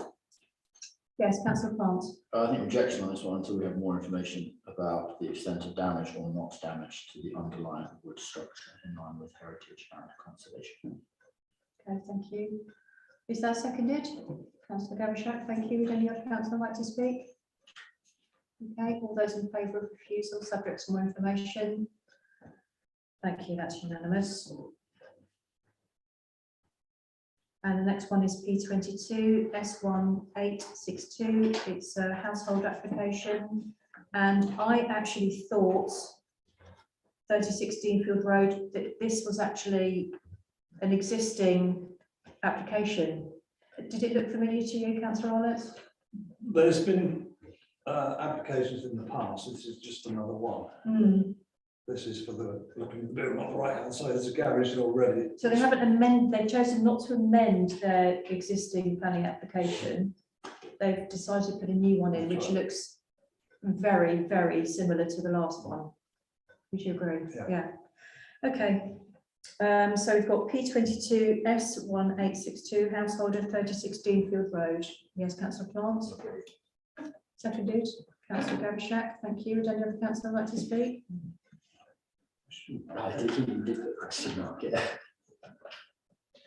Yes, councillor Plant. I think objection on this one until we have more information about the extent of damage or not damage to the underlying wood structure in line with heritage and conservation. Okay, thank you. Is that seconded? Councillor Gavishak, thank you. Would any other councillor like to speak? Okay, all those in favour of refusal, subject to more information? Thank you, that's unanimous. And the next one is P22 S1862. It's a household application. And I actually thought 36 Deanfield Road, that this was actually an existing application. Did it look familiar to you, Councillor Arlett? There's been applications in the past. This is just another one. This is for the looking at the building on the right hand side. There's a garage already. So they haven't amended, they've chosen not to amend their existing planning application. They've decided to put a new one in, which looks very, very similar to the last one. Would you agree? Yeah. Okay. So we've got P22 S1862, householder 36 Deanfield Road. Yes, Councillor Plant. Seconded. Councillor Gavishak, thank you. Would any other councillor like to speak? I did the question mark, yeah.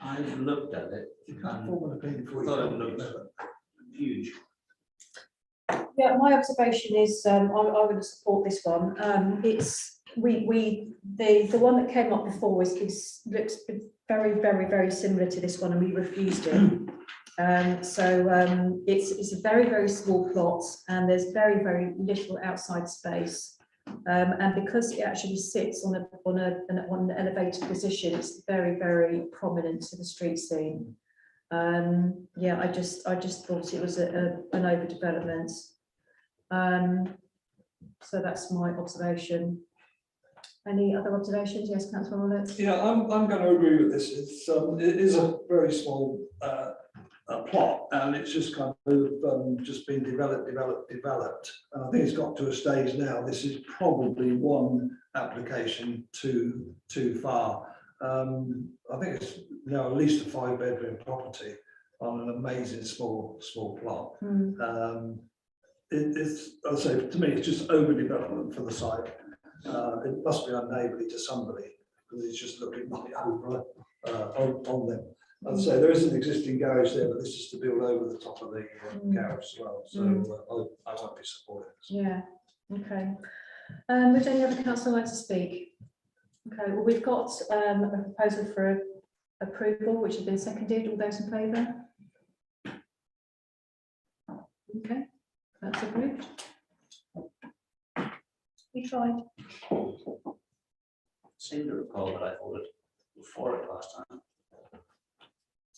I've looked at it. You can't form an opinion before you Thought it can looked huge. Yeah, my observation is I would support this one. It's the one that came up before looks very, very, very similar to this one, and we refused it. It's a very, very small plot, and there's very, very little outside space. And because it actually sits on an elevated position, it's very, very prominent to the street scene. Yeah, I just thought it was an overdevelopment. So that's my observation. Any other observations? Yes, Councillor Roberts. Yeah, I'm going to agree with this. It is a very small plot, and it's just kind of just been developed. And I think it's got to a stage now. This is probably one application too far. I think it's now at least a 5-bedroom property on an amazing small plot. I'd say to me, it's just overdevelopment for the site. It must be unneighbourly to somebody because it's just looking right over on them. I'd say there is an existing garage there, but this is to build over the top of the garage as well. So I won't be supporting this. Yeah. Okay. Would any other councillor like to speak? Okay. Well, we've got a proposal for approval, which has been seconded. All those in favour? Okay, that's approved. We tried. Seemed to recall that I voted for it last time.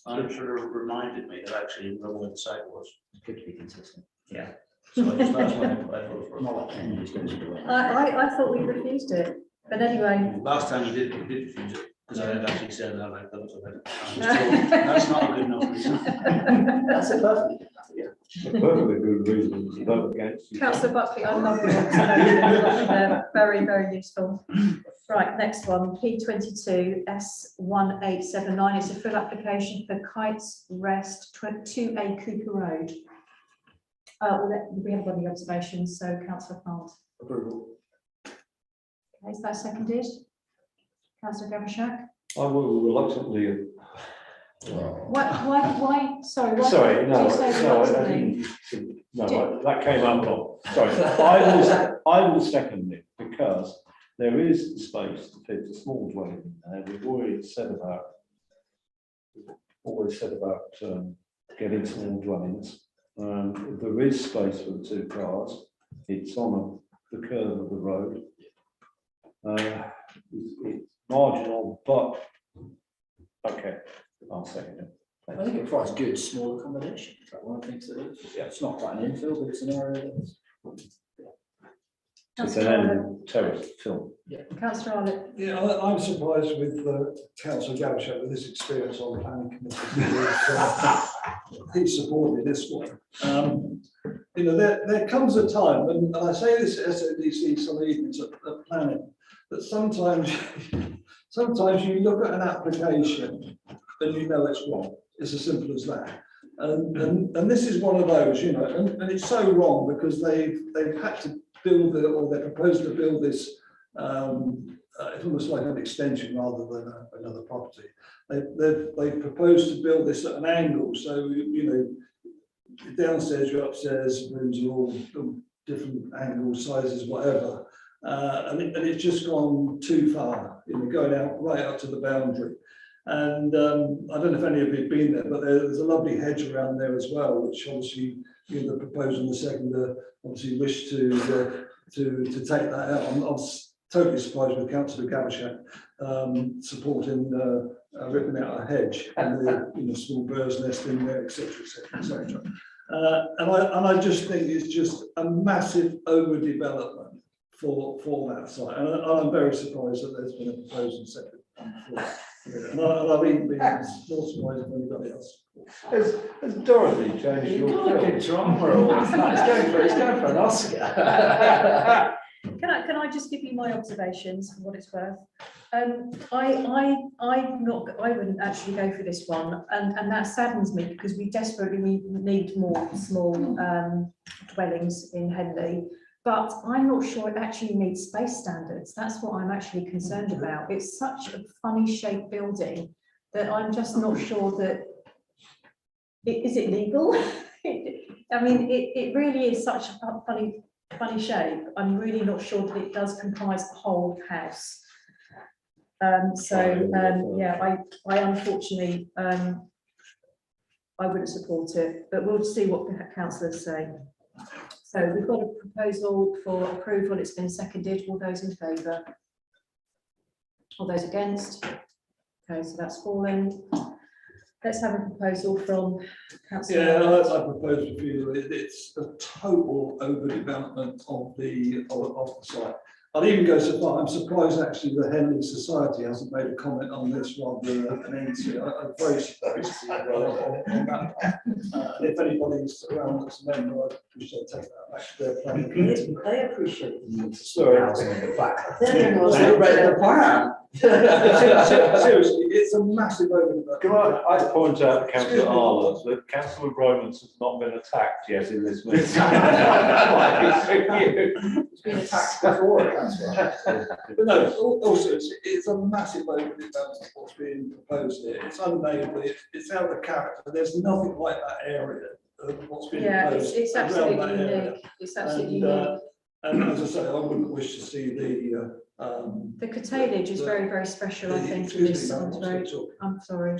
I'm sure it reminded me that I actually know where the site was. Good to be consistent. Yeah. So I just that's why I voted for it. Not like 10 years goes away. I thought we refused it, but anyway. Last time you did refuse it, because I had actually said that I like those of it. That's not a good enough reason. That's a perfect. A perfectly good reason to vote against you. Councillor Buckley, I love your observations. They're very, very useful. Right, next one, P22 S1879. It's a full application for Kites Rest 2A Cooper Road. We haven't got any observations, so Councillor Plant. Approval. Okay, is that seconded? Councillor Gavishak? I will reluctantly. Why, sorry. Sorry, do no, you say no, reluctantly? that came up wrong. Sorry, I will second it because there is space to fit a small dwelling in there. We've always said about getting small dwellings. There is space for the 2 cars. It's on the curve of the road. It's marginal, but okay, I'll second it. I think it provides good small accommodation. Is that one of the things that is? Yeah, it's not quite an infill, but it's an area that's. It's an end terrace film. Yeah. Councillor Arlett. Yeah, I'm surprised with Councillor Gavishak with his experience on the planning committee. He's supported this one. You know, there comes a time, and I say this at SODC some evenings at planning, that sometimes you look at an application and you know it's wrong. It's as simple as that. And this is one of those, you know, and it's so wrong because they've had to build it, or they're proposed to build this It's almost like an extension rather than another property. They proposed to build this at an angle, so you know, downstairs, your upstairs rooms are all different angles, sizes, whatever, and it's just gone too far, you know, going out right up to the boundary. And I don't know if any of you have been there, but there's a lovely hedge around there as well, which obviously, you know, the proposal and the second obviously wish to take that out. I'm totally surprised with Councillor Gavashan supporting ripping out a hedge and the, you know, small bird's nest in there, etc., etc., etc. And I just think it's just a massive overdevelopment for that site, and I'm very surprised that there's been a proposal second. And I've even been more surprised than anybody else. Has Dorothy changed your film? It's going for an Oscar. Can I just give you my observations for what it's worth? I wouldn't actually go for this one, and that saddens me because we desperately need more small dwellings in Henley. But I'm not sure it actually meets space standards. That's what I'm actually concerned about. It's such a funny shaped building that I'm just not sure that, is it legal? I mean, it really is such a funny shape. I'm really not sure that it does comprise the whole house. Yeah, I unfortunately, I wouldn't support it, but we'll see what the councillors say. So we've got a proposal for approval. It's been seconded. All those in favour? All those against? Okay, so that's fallen. Let's have a proposal from councillor. Yeah, I propose to you. It's a total overdevelopment of the site. I'd even go so far. I'm surprised actually the Henley Society hasn't made a comment on this rather than an NC. I'm very surprised on that. And if anybody's around that's a member, I appreciate take that back to their planning committee. They appreciate the Sorry. They're the ones that read the plan. Seriously, it's a massive overdevelopment. Can I point out to Councillor Arlott that Councillor Romans has not been attacked yet in this meeting. It's been attacked before. But no, also it's a massive overdevelopment what's being proposed here. It's unneighbourly, it's out of character. There's nothing like that area of what's being Yeah, proposed. it's around absolutely that area. unique. It's absolutely And, unique. And as I say, I wouldn't wish to see the The curtailage is very, very special, I think, in this road. I'm sorry.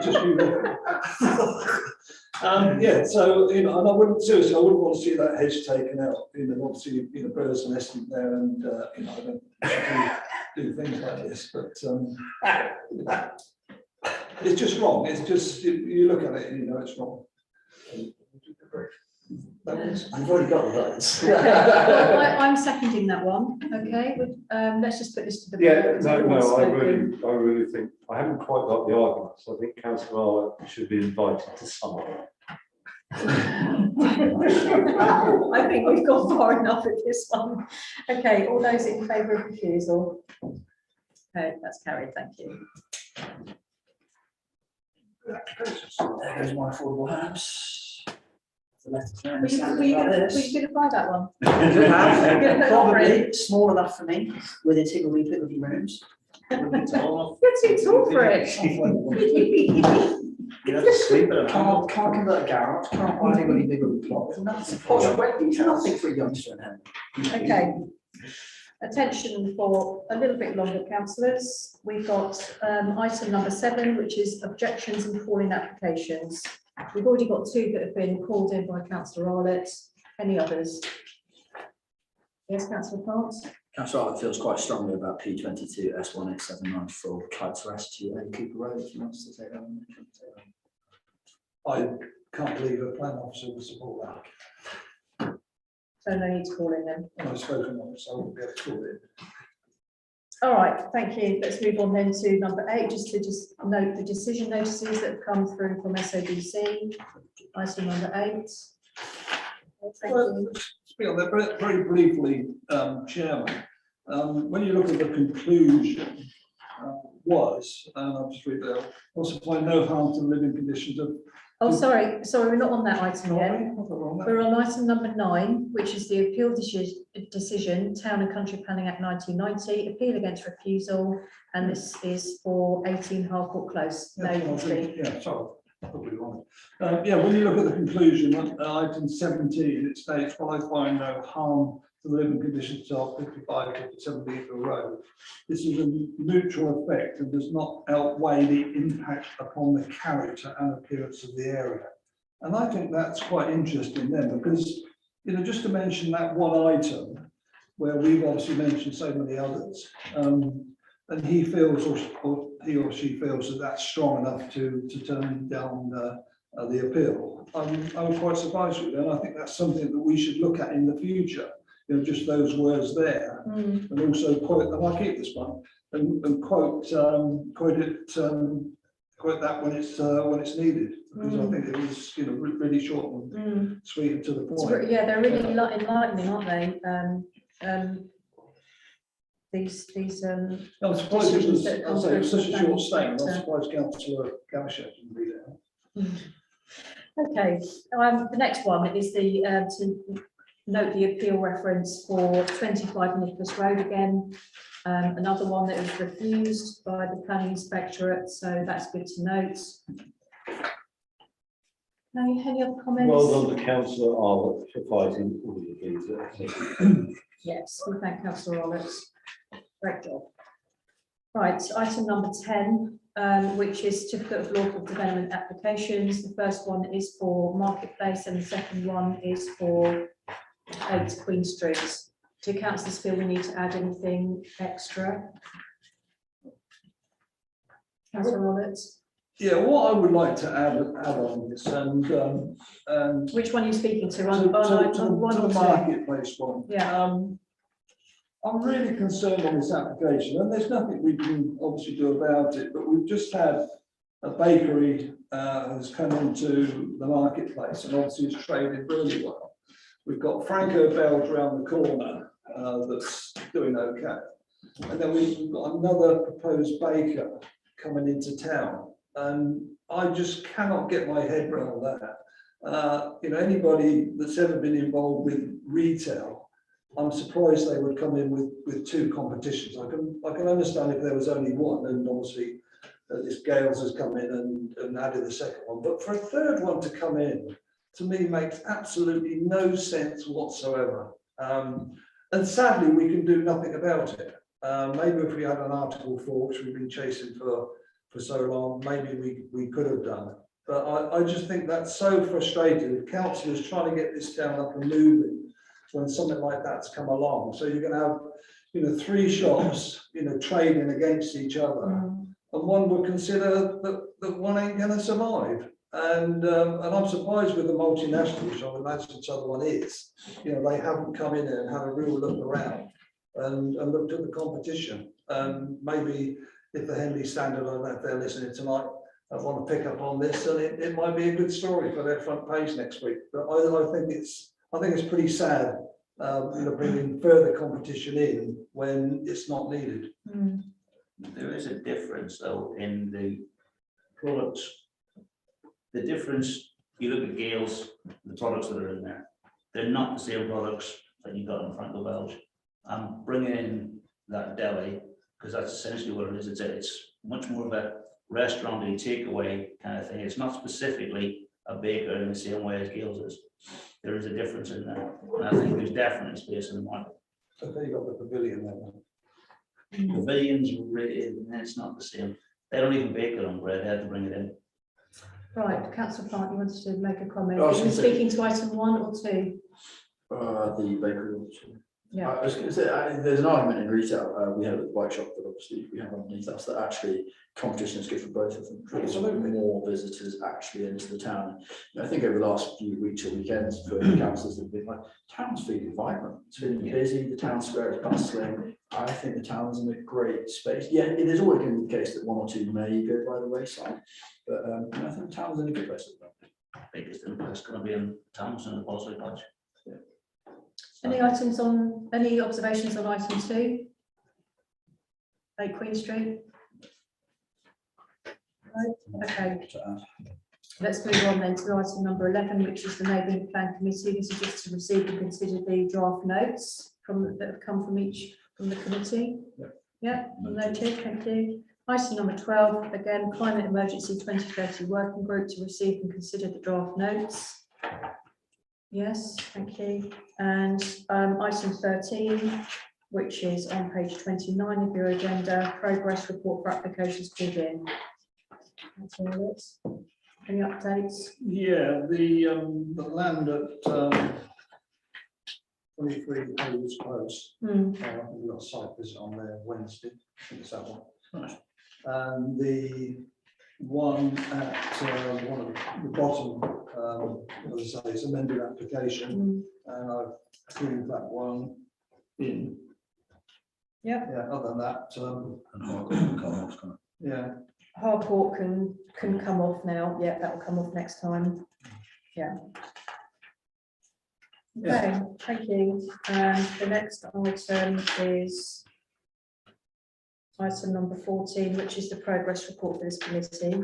Just you. Yeah, so you know, and I wouldn't seriously, I wouldn't want to see that hedge taken out. You know, obviously, you know, birds nesting there, and you know, I don't do things like this, but it's just wrong. It's just you look at it, and you know, it's wrong. I've already got the votes. I'm seconding that one. Okay, let's just put this to the. Yeah, vote. no, I really think, I haven't quite got the arguments. I think Councillor Arlott should be invited to some of them. I think we've gone far enough with this one. Okay, all those in favour of refusal? Okay, that's carried, thank you. There goes my affordable house. The left hand Were you side going like to this. buy that one? Probably small enough for me, with a tickle wee living rooms. You're too tall for it. Can't convert a garage, can't buy anybody bigger than plot. Nothing for a youngster in hand. Okay. Attention for a little bit longer, councillors. We've got item number 7, which is objections and calling applications. We've already got 2 that have been called in by Councillor Arlott. Any others? Yes, Councillor Plant? Councillor Arlott feels quite strongly about P22 S1879 Kites Rest to Cooper Road. If he wants to take that one. I can't believe a plan officer would support that. So no need to call in then. And I've spoken on it, so I won't be able to call it. All right, thank you. Let's move on then to number 8, just to note the decision notices that have come through from SOBC. Item number 8. Thank Well, you. speak on that very briefly, Chairman. When you look at the conclusion, and I'll just read that, also find no harm to the living conditions of Oh, sorry, we're not on that item yet. Sorry, I thought we were on that. We're on item number 9, which is the appeal decision, Town and Country Planning Act 1990, appeal against refusal, and this is for 18 Harcourt Close. No, you can speak. Yeah, sorry. I thought we were on it. Yeah, when you look at the conclusion, item 17, it states, "While I find no harm to the living conditions of 55 to 57 Beaver Road, this is a neutral effect and does not outweigh the impact upon the character and appearance of the area." And I think that's quite interesting then, because, you know, just to mention that one item, where we've obviously mentioned so many others, and he feels, or he or she feels that that's strong enough to turn down the appeal. I'm quite surprised with it, and I think that's something that we should look at in the future. You know, just those words there, and also quote, and I'll keep this one, and quote that when it's needed, because I think it was, you know, really short and sweet and to the point. Yeah, they're really enlightening, aren't they? These I'm surprised it was, decisions that I'll say it was such a come short from statement. I'm the- surprised Councillor Gavishet didn't read it out. Okay, the next one is the to note the appeal reference for 25 Nicholas Road again. Another one that was refused by the planning inspectorate, so that's good to note. Any other comments? Well done to Councillor Arlott for fighting all of these. Yes, we thank Councillor Roberts. Great job. Right, item number 10, which is certificate of lawful development applications. The first one is for Marketplace and the second one is for 8 Queen Street. Do councillors feel we need to add anything extra? Councillor Roberts, Yeah, what I would like to add on this, and which one are you speaking to? to On item one the or two? marketplace one. Yeah. I'm really concerned on this application, and there's nothing we can obviously do about it, but we've just had a bakery has come into the marketplace, and obviously it's traded really well. We've got Franco Bells around the corner that's doing okay, and then we've got another proposed baker coming into town, and I just cannot get my head around that. You know, anybody that's ever been involved with retail, I'm surprised they would come in with 2 competitions. I can understand if there was only one, and obviously this Gales has come in and added the second one, but for a third one to come in, to me, makes absolutely no sense whatsoever. And sadly, we can do nothing about it. Maybe if we had an Article 4, which we've been chasing for so long, maybe we could have done. But I just think that's so frustrating. Councillors trying to get this town up and moving when something like that's come along. So you're going to have, you know, 3 shops, you know, trading against each other, and one would consider that one ain't going to survive. And I'm surprised with the multinational, which I would imagine this other one is. You know, they haven't come in and had a real look around and looked at the competition. Maybe if the Henley Standard, I don't know if they're listening tonight, I want to pick up on this, and it might be a good story for their front page next week. But I think it's pretty sad, you know, bringing further competition in when it's not needed. There is a difference though in the products. The difference, you look at Gales, the products that are in there, they're not the same products that you got in Franco Belge. I'm bringing in that deli because that's essentially what it is. It's much more of a restaurant takeaway kind of thing. It's not specifically a baker in the same way as Gales is. There is a difference in that, and I think there's definitely space in the market. So there you got the pavilion there. Pavilions, really, it's not the same. They don't even bake their own bread. They have to bring it in. Right, councillor Plant, you wanted to make a comment. I was Are you gonna say- speaking to item 1 or 2? The bakery option. Yeah. I was going to say, there's an argument in retail, we have at the bike shop, but obviously we have underneath us, that actually competition is good for both of them. Draws more visitors actually into the town. And I think over the last few weeks or weekends, for councillors that have been like, town's feeling vibrant, it's feeling busy, the town square is bustling. I think the town's in a great space. Yeah, it is always going to be the case that 1 or 2 may go by the wayside, but I think the town's in a good place at the moment. Biggest impact going to be in towns and the Bosley Lodge. Any observations on item 2? 8 Queen Street? Right, okay. Let's move on then to item number 11, which is the neighbouring plan committee. This is just to receive and consider the draft notes that have come from the committee. Yeah, noted, thank you. Item number 12, again, climate emergency 2030 working group to receive and consider the draft notes. Yes, thank you. And item 13, which is on page 29 of your agenda, progress report for applications called in. That's all it is. Any updates? Yeah, the land at 23 Hayes Close. We've got a site visit on there Wednesday. I think it's that one. And the one at one of the bottom, as I say, it's amended application, and I've approved that one in. Yeah. Yeah. Other than that, And Harcourt can come off, can't it? yeah. Harcourt can come off now. Yeah, that will come off next time. Yeah. Okay, thank you. And the next item is item number 14, which is the progress report for this committee.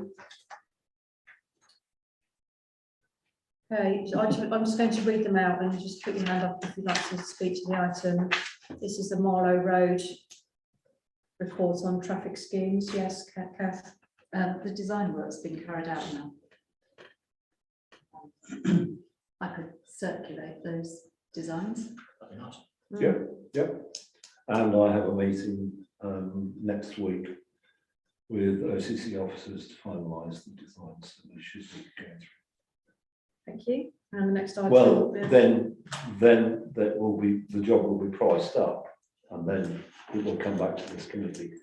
Okay, so I'm just going to read them out and just put your hand up if you'd like to speak to the item. This is the Marlow Road report on traffic schemes. Yes, Kath. The design work's been carried out now. I could circulate those designs. That'd be nice. Yep. And I have a meeting next week with OCC officers to finalise the designs that we should be going through. Thank you. And the next item. Well, then that will be, the job will be priced up, and then it will come back to this committee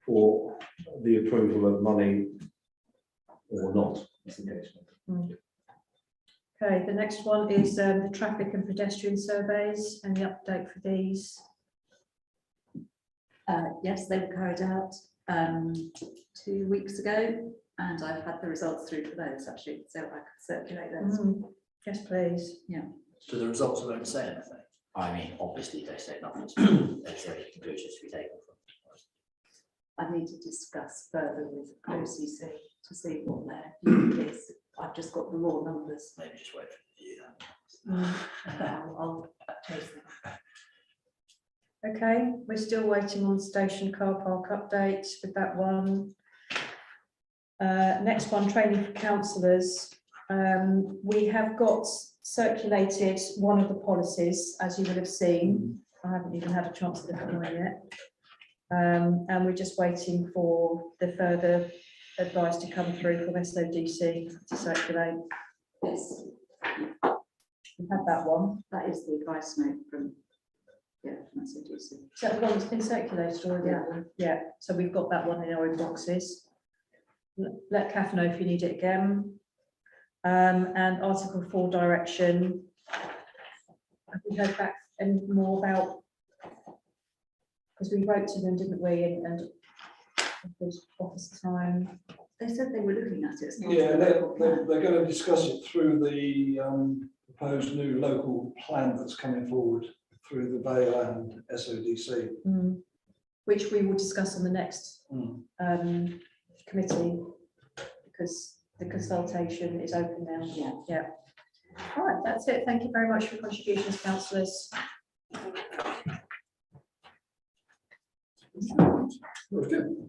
for the approval of money or not, as the case may be. Okay, the next one is the traffic and pedestrian surveys and the update for these. Yes, they were carried out 2 weeks ago, and I've had the results through for those actually, so I could circulate those. Yes, please. Do the results alone say anything? I mean, obviously they say nothing. There's any conclusions to be taken from. I need to discuss further with OCC to see what their view is. I've just got the raw numbers. Maybe just wait for the view then. I'll chase them. Okay, we're still waiting on station car park updates with that one. Next one, training for councillors. We have got circulated one of the policies, as you would have seen. I haven't even had a chance to look at mine yet. And we're just waiting for the further advice to come through from SODC to circulate. Yes, We've had that one. that is the advice note from, from SODC. Is that the one that's been circulated already? Yeah, so we've got that one in our inboxes. Let Kath know if you need it again. And Article 4 direction. Have we heard back any more about? Because we wrote to them, didn't we? And office time. They said they were looking at it. It's not Yeah, a they're local plan. going to discuss it through the proposed new local plan that's coming forward through the Vale and SODC. Which we will discuss on the next committee, because the consultation is open now. Yeah. All right, that's it. Thank you very much for your contributions, councillors. Good.